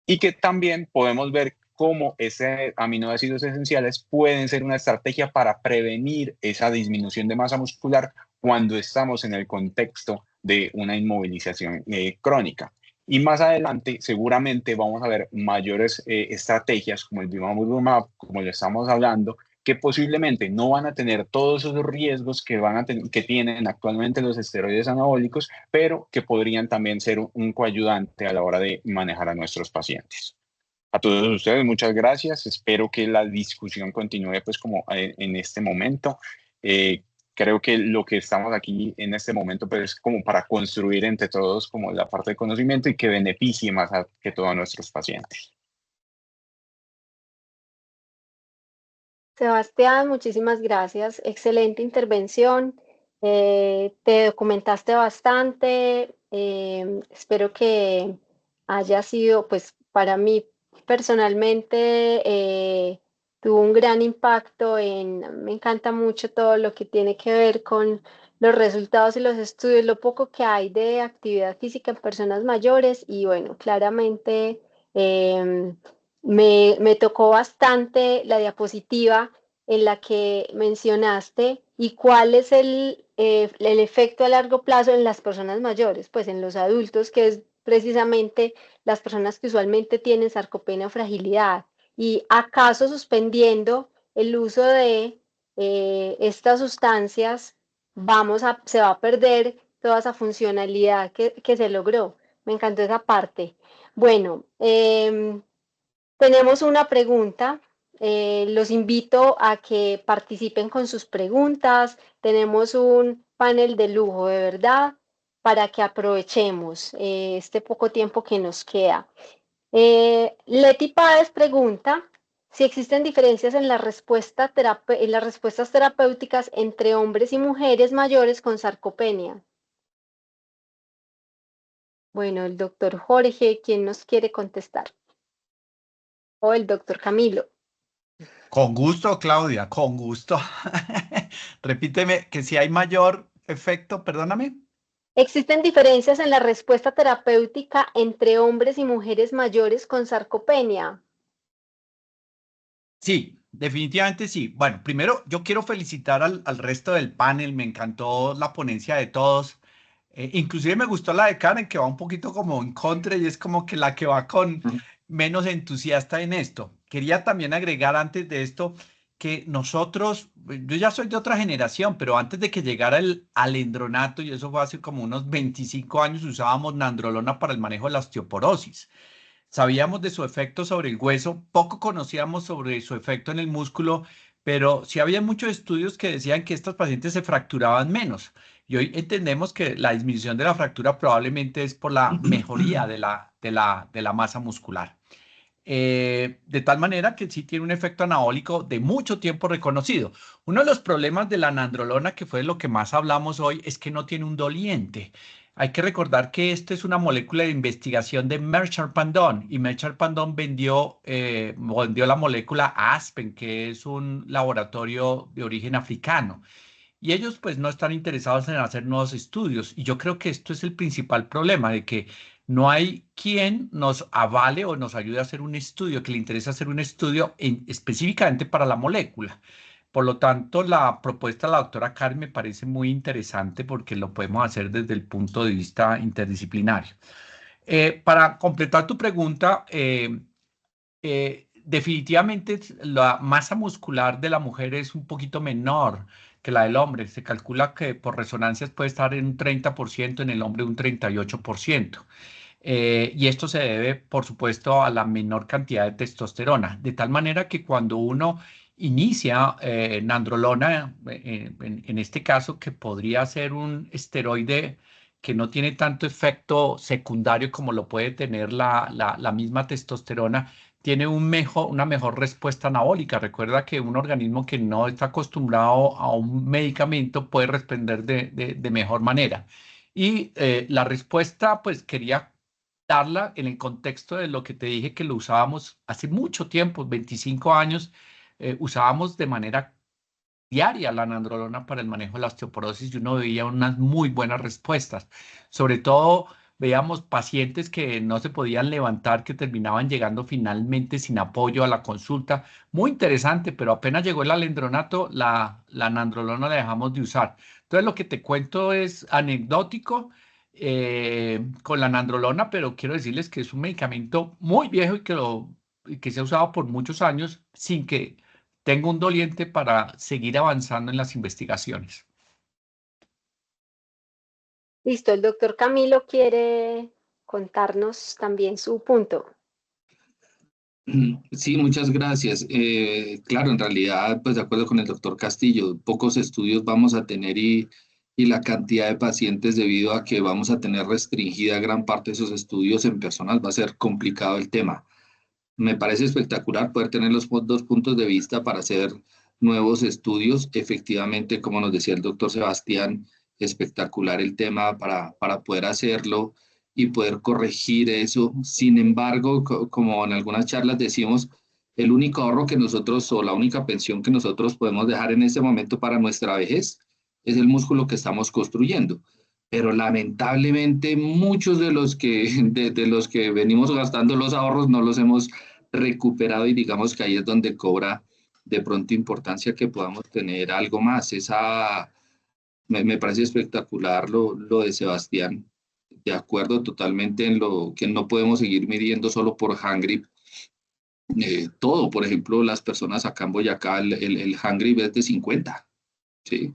Y que también podemos ver cómo estos aminoácidos esenciales pueden ser una estrategia para prevenir esa disminución de masa muscular cuando estamos en el contexto de una inmovilización crónica. Y más adelante seguramente vamos a ver mayores estrategias como el bimamurumab, como lo estamos hablando, que posiblemente no van a tener todos esos riesgos que tienen actualmente los esteroides anabólicos, pero que podrían también ser un coayudante a la hora de manejar a nuestros pacientes. A todos ustedes, muchas gracias. Espero que la discusión continúe pues como en este momento. Creo que lo que estamos aquí en este momento pues es como para construir entre todos como la parte de conocimiento y que beneficie más que todos nuestros pacientes. Sebastián, muchísimas gracias. Excelente intervención. Te documentaste bastante. Espero que haya sido, pues para mí personalmente, tuvo un gran impacto me encanta mucho todo lo que tiene que ver con los resultados y los estudios, lo poco que hay de actividad física en personas mayores y bueno, claramente me tocó bastante la diapositiva en la que mencionaste y cuál es el efecto a largo plazo en las personas mayores, pues en los adultos, que es precisamente las personas que usualmente tienen sarcopenia o fragilidad. Y acaso suspendiendo el uso de estas sustancias, se va a perder toda esa funcionalidad que se logró. Me encantó esa parte. Bueno, tenemos una pregunta. Los invito a que participen con sus preguntas. Tenemos un panel de lujo, de verdad, para que aprovechemos este poco tiempo que nos queda. Leti Páez pregunta si existen diferencias en las respuestas terapéuticas entre hombres y mujeres mayores con sarcopenia. Bueno, el doctor Jorge, ¿quién nos quiere contestar? O el doctor Camilo. Con gusto, Claudia, con gusto. Repíteme que si hay mayor efecto, perdóname. ¿Existen diferencias en la respuesta terapéutica entre hombres y mujeres mayores con sarcopenia? Sí, definitivamente sí. Bueno, primero yo quiero felicitar al resto del panel, me encantó la ponencia de todos. Inclusive me gustó la de Karen, que va un poquito como en contra y es como que la que va con menos entusiasta en esto. Quería también agregar antes de esto que nosotros, yo ya soy de otra generación, pero antes de que llegara el alendronato, y eso fue hace como unos 25 años, usábamos nandrolona para el manejo de la osteoporosis. Sabíamos de su efecto sobre el hueso, poco conocíamos sobre su efecto en el músculo, pero sí había muchos estudios que decían que estos pacientes se fracturaban menos. Y hoy entendemos que la disminución de la fractura probablemente es por la mejoría de la masa muscular. De tal manera que sí tiene un efecto anabólico de mucho tiempo reconocido. Uno de los problemas de la nandrolona, que fue de lo que más hablamos hoy, es que no tiene un doliente. Hay que recordar que esto es una molécula de investigación de Merchant Pandon y Merchant Pandon vendió la molécula a Aspen, que es un laboratorio de origen africano. Y ellos pues no están interesados en hacer nuevos estudios. Y yo creo que esto es el principal problema, de que no hay quien nos avale o nos ayude a hacer un estudio, que le interesa hacer un estudio específicamente para la molécula. Por lo tanto, la propuesta de la doctora Karen me parece muy interesante porque lo podemos hacer desde el punto de vista interdisciplinario. Para completar tu pregunta, definitivamente la masa muscular de la mujer es un poquito menor que la del hombre. Se calcula que por resonancias puede estar en un 30%, en el hombre un 38%. Y esto se debe, por supuesto, a la menor cantidad de testosterona. De tal manera que cuando uno inicia nandrolona, en este caso, que podría ser un esteroide que no tiene tanto efecto secundario como lo puede tener la misma testosterona, tiene una mejor respuesta anabólica. Recuerda que un organismo que no está acostumbrado a un medicamento puede responder de mejor manera. Y la respuesta, pues quería darla en el contexto de lo que te dije que lo usábamos hace mucho tiempo, 25 años, usábamos de manera diaria la nandrolona para el manejo de la osteoporosis y uno veía unas muy buenas respuestas, sobre todo veíamos pacientes que no se podían levantar, que terminaban llegando finalmente sin apoyo a la consulta. Muy interesante, pero apenas llegó el alendronato, la nandrolona la dejamos de usar. Entonces lo que te cuento es anecdótico con la nandrolona, pero quiero decirles que es un medicamento muy viejo y que se ha usado por muchos años sin que tenga un doliente para seguir avanzando en las investigaciones. Listo, el doctor Camilo quiere contarnos también su punto. Sí, muchas gracias. Claro, en realidad, pues de acuerdo con el doctor Castillo, pocos estudios vamos a tener y la cantidad de pacientes debido a que vamos a tener restringida gran parte de esos estudios en personas va a ser complicado el tema. Me parece espectacular poder tener los dos puntos de vista para hacer nuevos estudios. Efectivamente, como nos decía el doctor Sebastián, espectacular el tema para poder hacerlo y poder corregir eso. Sin embargo, como en algunas charlas decimos, el único ahorro que nosotros o la única pensión que nosotros podemos dejar en este momento para nuestra vejez es el músculo que estamos construyendo. Pero lamentablemente muchos de los que venimos gastando los ahorros no los hemos recuperado y digamos que ahí es donde cobra de pronto importancia que podamos tener algo más. Me parece espectacular lo de Sebastián. De acuerdo totalmente en lo que no podemos seguir midiendo solo por handgrip. Todo, por ejemplo, las personas acá en Boyacá, el handgrip es de 50, ¿sí?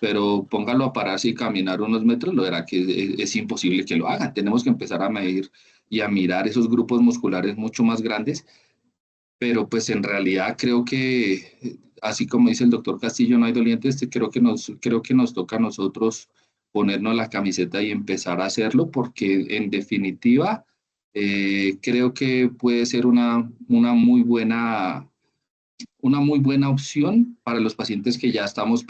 Pero póngalo a pararse y caminar unos metros, lo verá que es imposible que lo hagan. Tenemos que empezar a medir y a mirar esos grupos musculares mucho más grandes, pero pues en realidad creo que, así como dice el doctor Castillo, no hay dolientes, creo que nos toca a nosotros ponernos la camiseta y empezar a hacerlo, porque en definitiva creo que puede ser una muy buena opción para los pacientes que ya estamos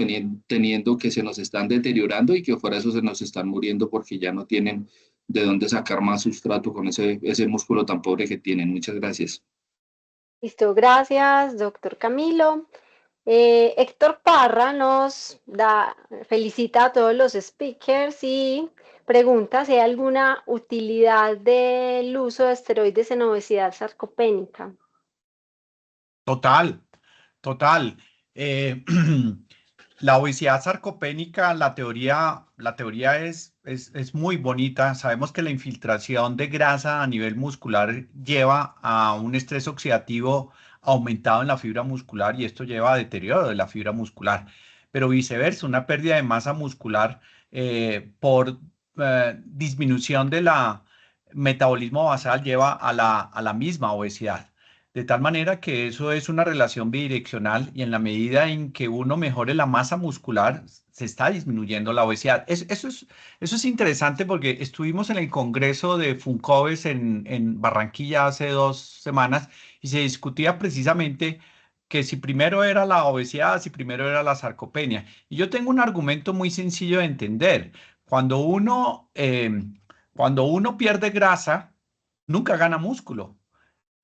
teniendo, que se nos están deteriorando y que fuera de eso se nos están muriendo porque ya no tienen de dónde sacar más sustrato con ese músculo tan pobre que tienen. Muchas gracias. Listo, gracias, doctor Camilo. Héctor Parra felicita a todos los speakers y pregunta si hay alguna utilidad del uso de esteroides en obesidad sarcopénica. Total, total. La obesidad sarcopénica, la teoría es muy bonita. Sabemos que la infiltración de grasa a nivel muscular lleva a un estrés oxidativo aumentado en la fibra muscular y esto lleva a deterioro de la fibra muscular. Pero viceversa, una pérdida de masa muscular por disminución de la metabolismo basal lleva a la misma obesidad. De tal manera que eso es una relación bidireccional y en la medida en que uno mejore la masa muscular, se está disminuyendo la obesidad. Eso es interesante porque estuvimos en el Congreso de Funcoves en Barranquilla hace 2 semanas y se discutía precisamente que si primero era la obesidad, si primero era la sarcopenia. Y yo tengo un argumento muy sencillo de entender. Cuando uno pierde grasa, nunca gana músculo.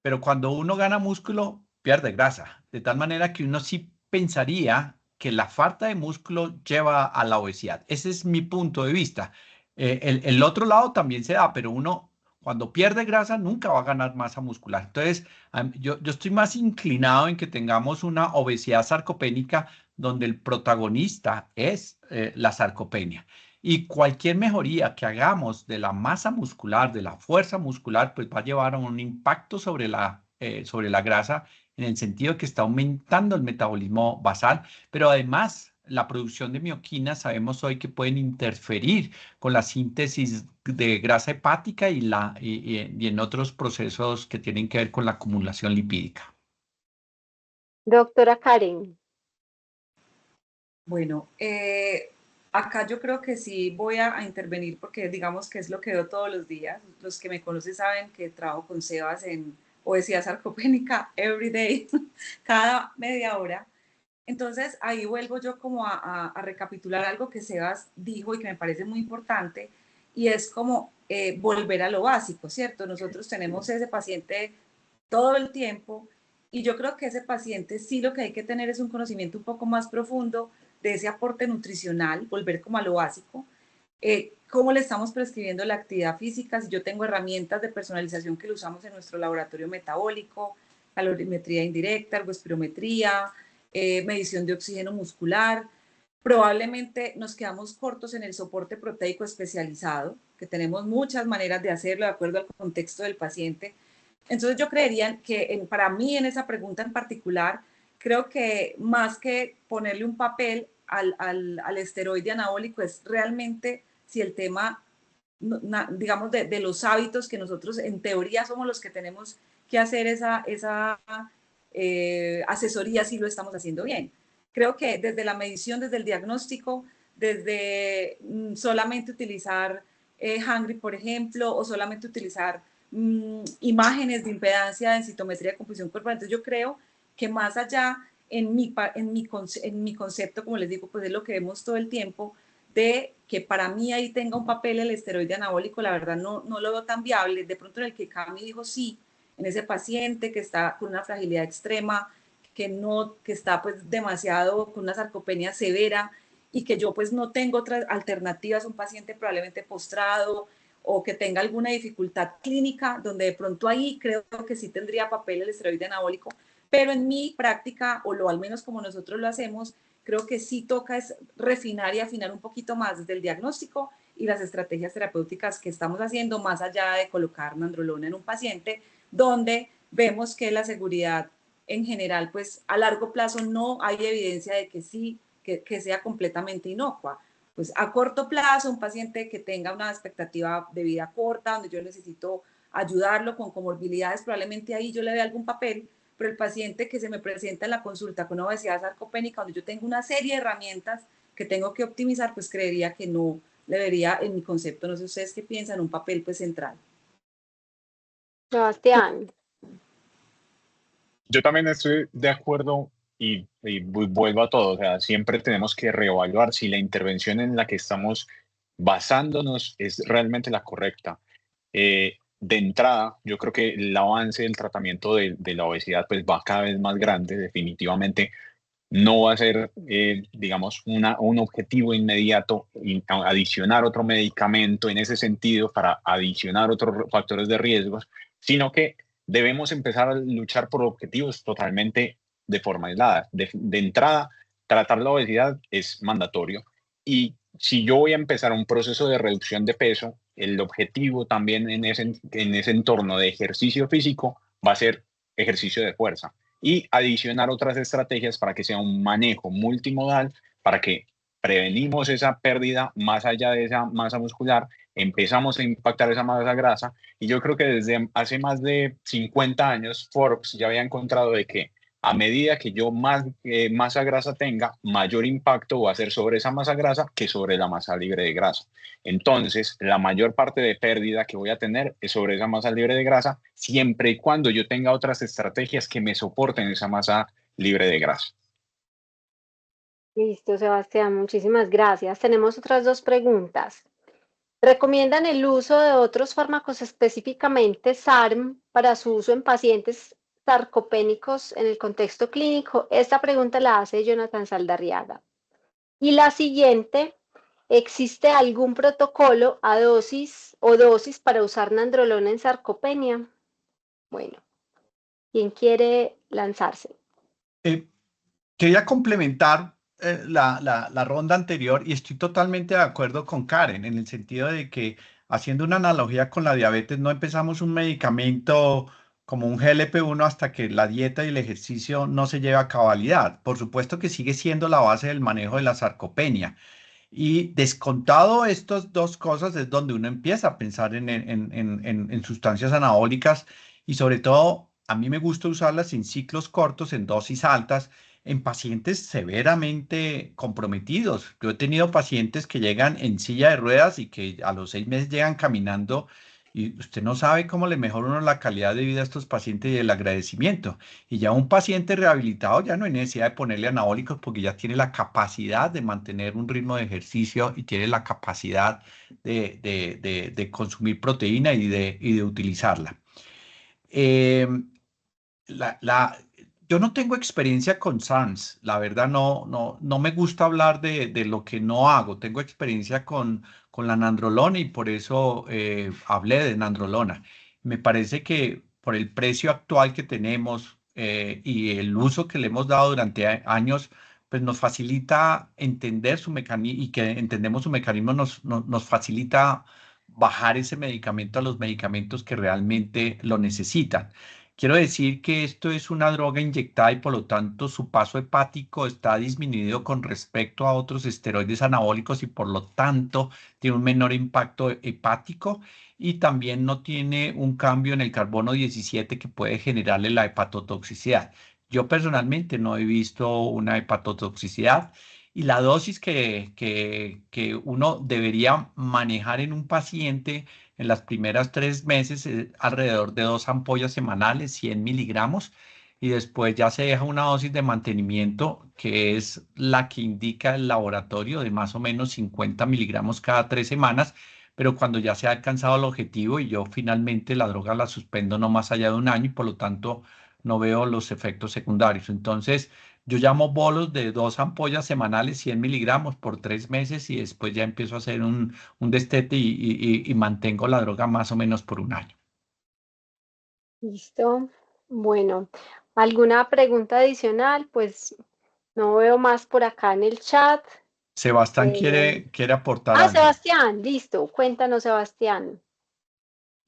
Pero cuando uno gana músculo, pierde grasa. De tal manera que uno sí pensaría que la falta de músculo lleva a la obesidad. Ese es mi punto de vista. El otro lado también se da, pero uno cuando pierde grasa nunca va a ganar masa muscular. Entonces, yo estoy más inclinado en que tengamos una obesidad sarcopénica donde el protagonista es la sarcopenia. Y cualquier mejoría que hagamos de la masa muscular, de la fuerza muscular, pues va a llevar a un impacto sobre la grasa en el sentido de que está aumentando el metabolismo basal, pero además la producción de mioquinas sabemos hoy que pueden interferir con la síntesis de grasa hepática y en otros procesos que tienen que ver con la acumulación lipídica. Doctora Karen. Bueno, acá yo creo que sí voy a intervenir porque digamos que es lo que veo todos los días. Los que me conocen saben que trabajo con Sebas en obesidad sarcopénica every day, cada media hora. Entonces ahí vuelvo yo como a recapitular algo que Sebas dijo y que me parece muy importante y es como volver a lo básico, ¿cierto? Nosotros tenemos ese paciente todo el tiempo y yo creo que ese paciente sí lo que hay que tener es un conocimiento un poco más profundo de ese aporte nutricional, volver como a lo básico. cómo le estamos prescribiendo la actividad física, si yo tengo herramientas de personalización que lo usamos en nuestro laboratorio metabólico, calorimetría indirecta, ergospirometría, medición de oxígeno muscular. Probablemente nos quedamos cortos en el soporte proteico especializado, que tenemos muchas maneras de hacerlo de acuerdo al contexto del paciente. Entonces yo creería que para mí en esa pregunta en particular, creo que más que ponerle un papel al esteroide anabólico es realmente si el tema, digamos, de los hábitos que nosotros en teoría somos los que tenemos que hacer esa asesoría si lo estamos haciendo bien. Creo que desde la medición, desde el diagnóstico, desde solamente utilizar Hungry, por ejemplo, o solamente utilizar imágenes de impedancia, densitometría de composición corporal. Entonces yo creo que más allá en mi concepto, como les digo, pues es lo que vemos todo el tiempo, de que para mí ahí tenga un papel el esteroide anabólico, la verdad no lo veo tan viable. De pronto en el que Cami dijo sí, en ese paciente que está con una fragilidad extrema, que está pues demasiado con una sarcopenia severa y que yo pues no tengo otras alternativas, un paciente probablemente postrado o que tenga alguna dificultad clínica, donde de pronto ahí creo que sí tendría papel el esteroide anabólico, pero en mi práctica, o lo al menos como nosotros lo hacemos, creo que sí toca es refinar y afinar un poquito más desde el diagnóstico y las estrategias terapéuticas que estamos haciendo, más allá de colocar nandrolona en un paciente, donde vemos que la seguridad en general, pues a largo plazo no hay evidencia de que sí, que sea completamente inocua. Pues a corto plazo, un paciente que tenga una expectativa de vida corta, donde yo necesito ayudarlo con comorbilidades, probablemente ahí yo le dé algún papel, pero el paciente que se me presenta en la consulta con obesidad sarcopénica, donde yo tengo una serie de herramientas que tengo que optimizar, pues creería que no le vería en mi concepto, no sé ustedes qué piensan, un papel pues central. Sebastián. Yo también estoy de acuerdo y vuelvo a todo, o sea, siempre tenemos que reevaluar si la intervención en la que estamos basándonos es realmente la correcta. De entrada, yo creo que el avance del tratamiento de la obesidad pues va cada vez más grande, definitivamente no va a ser, digamos, un objetivo inmediato adicionar otro medicamento en ese sentido para adicionar otros factores de riesgos, sino que debemos empezar a luchar por objetivos totalmente de forma aislada. De entrada, tratar la obesidad es mandatorio y si yo voy a empezar un proceso de reducción de peso, el objetivo también en ese entorno de ejercicio físico va a ser ejercicio de fuerza y adicionar otras estrategias para que sea un manejo multimodal, para que prevenimos esa pérdida más allá de esa masa muscular, empezamos a impactar esa masa grasa y yo creo que desde hace más de 50 años Forbes ya había encontrado de que a medida que yo más masa grasa tenga, mayor impacto va a ser sobre esa masa grasa que sobre la masa libre de grasa. Entonces, la mayor parte de pérdida que voy a tener es sobre esa masa libre de grasa, siempre y cuando yo tenga otras estrategias que me soporten esa masa libre de grasa. Listo, Sebastián, muchísimas gracias. Tenemos otras dos preguntas. ¿Recomiendan el uso de otros fármacos, específicamente SARM, para su uso en pacientes sarcopénicos en el contexto clínico? Esta pregunta la hace Jonathan Saldarriaga. Y la siguiente, ¿existe algún protocolo a dosis para usar nandrolona en sarcopenia? Bueno, ¿quién quiere lanzarse? Quería complementar la ronda anterior y estoy totalmente de acuerdo con Karen en el sentido de que haciendo una analogía con la diabetes, no empezamos un medicamento como un GLP-1 hasta que la dieta y el ejercicio no se lleve a cabalidad. Por supuesto que sigue siendo la base del manejo de la sarcopenia. Y descontado estas dos cosas es donde uno empieza a pensar en sustancias anabólicas y sobre todo a mí me gusta usarlas en ciclos cortos, en dosis altas, en pacientes severamente comprometidos. Yo he tenido pacientes que llegan en silla de ruedas y que a los 6 meses llegan caminando y usted no sabe cómo le mejora uno la calidad de vida a estos pacientes y el agradecimiento. Y ya un paciente rehabilitado ya no hay necesidad de ponerle anabólicos porque ya tiene la capacidad de mantener un ritmo de ejercicio y tiene la capacidad de consumir proteína y de utilizarla. Yo no tengo experiencia con SARMs, la verdad no me gusta hablar de lo que no hago. Tengo experiencia con con la nandrolona y por eso hablé de nandrolona. Me parece que por el precio actual que tenemos y el uso que le hemos dado durante años, pues nos facilita entender su mecanismo y que entendemos su mecanismo nos facilita bajar ese medicamento a los medicamentos que realmente lo necesitan. Quiero decir que esto es una droga inyectada y por lo tanto su paso hepático está disminuido con respecto a otros esteroides anabólicos y por lo tanto tiene un menor impacto hepático y también no tiene un cambio en el carbono 17 que puede generarle la hepatotoxicidad. Yo personalmente no he visto una hepatotoxicidad y la dosis que uno debería manejar en un paciente en las primeras 3 meses es alrededor de 2 ampollas semanales, 100 miligramos, y después ya se deja una dosis de mantenimiento que es la que indica el laboratorio de más o menos 50 miligramos cada 3 semanas, pero cuando ya se ha alcanzado el objetivo y yo finalmente la droga la suspendo no más allá de un año y por lo tanto no veo los efectos secundarios. Entonces, yo llamo bolos de 2 ampollas semanales, 100 miligramos por 3 meses y después ya empiezo a hacer un destete y mantengo la droga más o menos por un año. Listo. Bueno, ¿alguna pregunta adicional? Pues no veo más por acá en el chat. Sebastián quiere aportar algo. Sebastián, listo. Cuéntanos, Sebastián.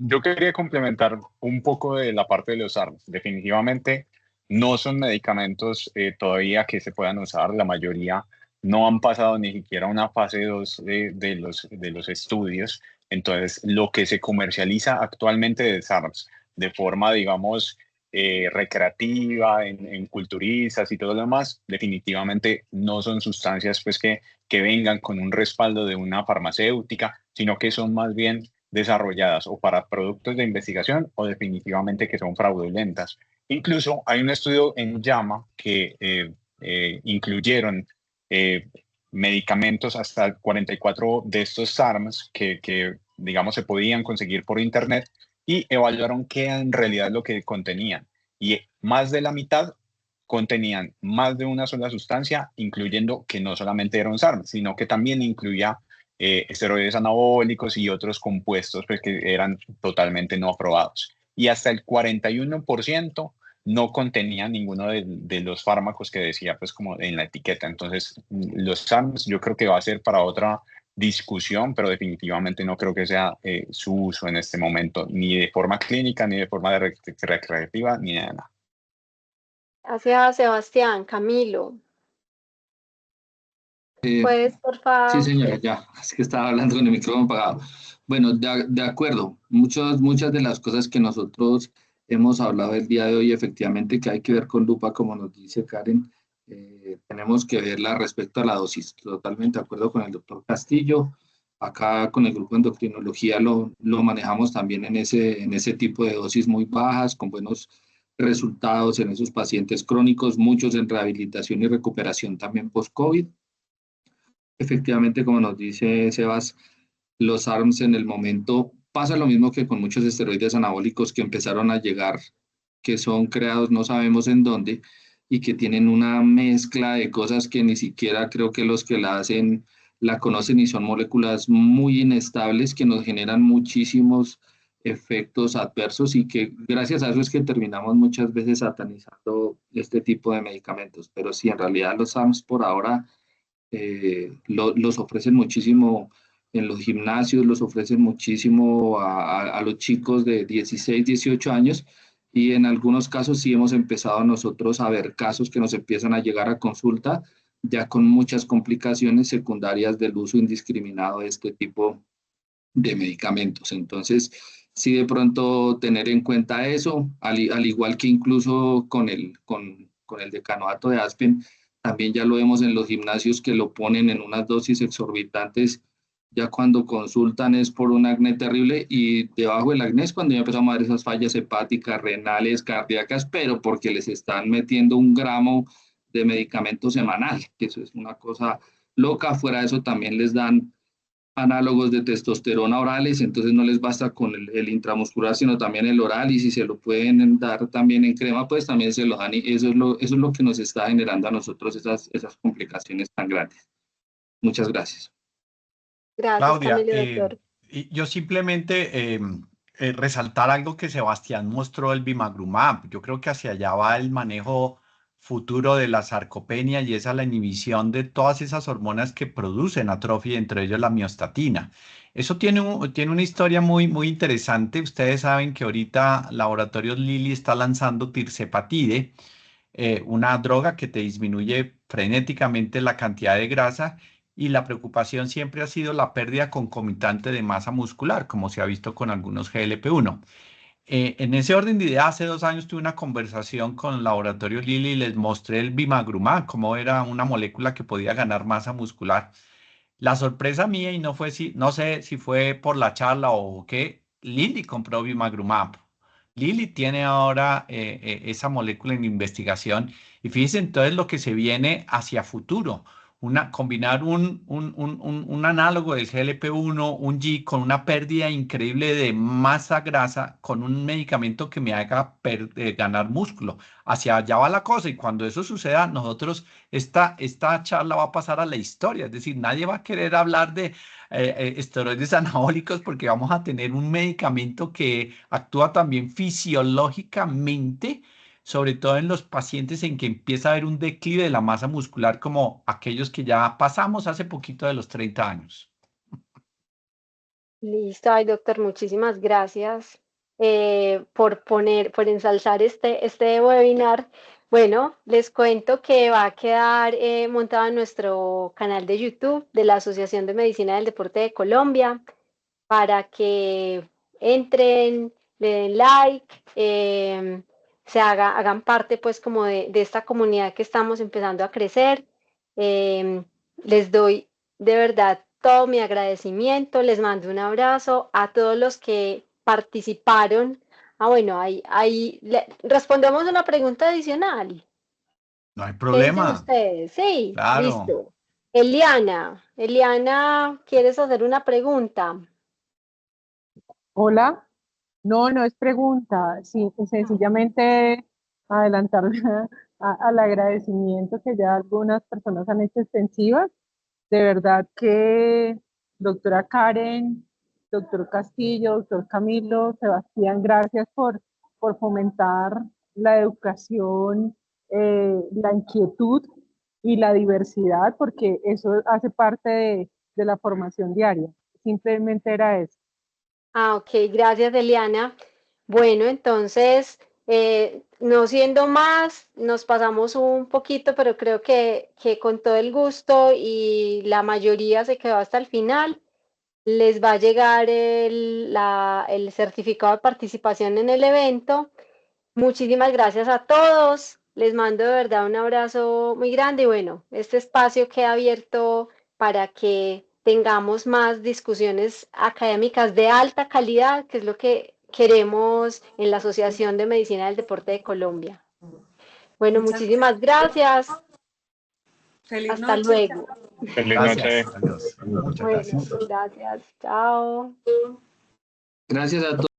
Yo quería complementar un poco de la parte de los ARMS. Definitivamente no son medicamentos todavía que se puedan usar. La mayoría no han pasado ni siquiera una fase 2 de los estudios. Entonces, lo que se comercializa actualmente de SARMs de forma, digamos, recreativa, en culturistas y todo lo demás, definitivamente no son sustancias pues, que vengan con un respaldo de una farmacéutica, sino que son más bien desarrolladas o para productos de investigación o definitivamente que son fraudulentas. Incluso hay un estudio en JAMA que incluyeron medicamentos hasta 44 de estos SARMs que, digamos, se podían conseguir por internet y evaluaron qué en realidad lo que contenían. Y más de la mitad contenían más de una sola sustancia, incluyendo que no solamente era un SARM, sino que también incluía esteroides anabólicos y otros compuestos pues, que eran totalmente no aprobados. Y hasta el 41% no contenía ninguno de los fármacos que decía pues como en la etiqueta. Entonces, los SARMs yo creo que va a ser para otra discusión, pero definitivamente no creo que sea su uso en este momento, ni de forma clínica, ni de forma recreativa, ni de nada. Gracias, Sebastián. Camilo. ¿Puedes, por favor? Sí, señora, ya. Es que estaba hablando con el micrófono apagado. Bueno, de acuerdo. Muchas de las cosas que nosotros hemos hablado el día de hoy, efectivamente, que hay que ver con lupa, como nos dice Karen, tenemos que verla respecto a la dosis. Totalmente de acuerdo con el doctor Castillo. Acá con el grupo de endocrinología lo manejamos también en ese tipo de dosis muy bajas, con buenos resultados en esos pacientes crónicos, muchos en rehabilitación y recuperación también post-COVID. Efectivamente, como nos dice Sebas, los ARMS en el momento pasa lo mismo que con muchos esteroides anabólicos que empezaron a llegar, que son creados no sabemos en dónde y que tienen una mezcla de cosas que ni siquiera creo que los que la hacen la conocen y son moléculas muy inestables que nos generan muchísimos efectos adversos y que gracias a eso es que terminamos muchas veces satanizando este tipo de medicamentos. Pero sí, en realidad los ARMS por ahora los ofrecen muchísimo en los gimnasios, los ofrecen muchísimo a los chicos de 16, 18 años y en algunos casos sí hemos empezado nosotros a ver casos que nos empiezan a llegar a consulta ya con muchas complicaciones secundarias del uso indiscriminado de este tipo de medicamentos. Entonces, sí de pronto tener en cuenta eso, al igual que incluso con el decanoato de Aspen, también ya lo vemos en los gimnasios que lo ponen en unas dosis exorbitantes, ya cuando consultan es por un acné terrible y debajo del acné es cuando ya empezamos a ver esas fallas hepáticas, renales, cardíacas, pero porque les están metiendo 1 gramo de medicamento semanal, que eso es una cosa loca. Fuera de eso también les dan análogos de testosterona orales, entonces no les basta con el intramuscular, sino también el oral, y si se lo pueden dar también en crema, pues también se lo dan, y eso es lo que nos está generando a nosotros esas complicaciones tan grandes. Muchas gracias. Gracias, Claudia, Camilo, doctor. y yo simplemente resaltar algo que Sebastián mostró, el bimagrumab. Yo creo que hacia allá va el manejo futuro de la sarcopenia y esa la inhibición de todas esas hormonas que producen atrofia, entre ellos la miostatina. Eso tiene una historia muy interesante. Ustedes saben que ahorita Laboratorios Lilly está lanzando tirzepatide, una droga que te disminuye frenéticamente la cantidad de grasa y la preocupación siempre ha sido la pérdida concomitante de masa muscular, como se ha visto con algunos GLP-1. En ese orden de ideas, hace 2 años tuve una conversación con el laboratorio Lilly y les mostré el bimagrumab, cómo era una molécula que podía ganar masa muscular. La sorpresa mía, y no sé si fue por la charla o qué, Lilly compró bimagrumab. Lilly tiene ahora esa molécula en investigación y fíjense entonces lo que se viene hacia futuro. Combinar un análogo del GLP-1, un G, con una pérdida increíble de masa grasa, con un medicamento que me haga ganar músculo. Hacia allá va la cosa y cuando eso suceda, esta charla va a pasar a la historia. Es decir, nadie va a querer hablar de esteroides anabólicos porque vamos a tener un medicamento que actúa también fisiológicamente, sobre todo en los pacientes en que empieza a haber un declive de la masa muscular, como aquellos que ya pasamos hace poquito de los 30 años. Listo, ay, doctor, muchísimas gracias por ensalzar este webinar. Bueno, les cuento que va a quedar montado en nuestro canal de YouTube de la Asociación de Medicina del Deporte de Colombia para que entren, le den like, hagan parte pues como de esta comunidad que estamos empezando a crecer. Les doy de verdad todo mi agradecimiento, les mando un abrazo a todos los que participaron. Bueno, ahí respondemos una pregunta adicional. No hay ¿Qué dicen problema. ustedes? Sí, Claro. listo. Eliana, ¿quieres hacer una pregunta? Hola, no es pregunta, sí, sencillamente adelantar al agradecimiento que ya algunas personas han hecho extensivas. De verdad que doctora Karen, doctor Castillo, doctor Camilo, Sebastián, gracias por fomentar la educación, la inquietud y la diversidad, porque eso hace parte de la formación diaria. Simplemente era eso. Ok, gracias, Eliana. Bueno, entonces, no siendo más, nos pasamos un poquito, pero creo que con todo el gusto y la mayoría se quedó hasta el final, les va a llegar el certificado de participación en el evento. Muchísimas gracias a todos. Les mando de verdad un abrazo muy grande y bueno, este espacio queda abierto para que tengamos más discusiones académicas de alta calidad, que es lo que queremos en la Asociación de Medicina del Deporte de Colombia. Bueno, muchísimas gracias. Feliz Hasta noche. luego. Feliz noche. Adiós. Muchas Bueno, gracias. gracias. Chao. Gracias a todos.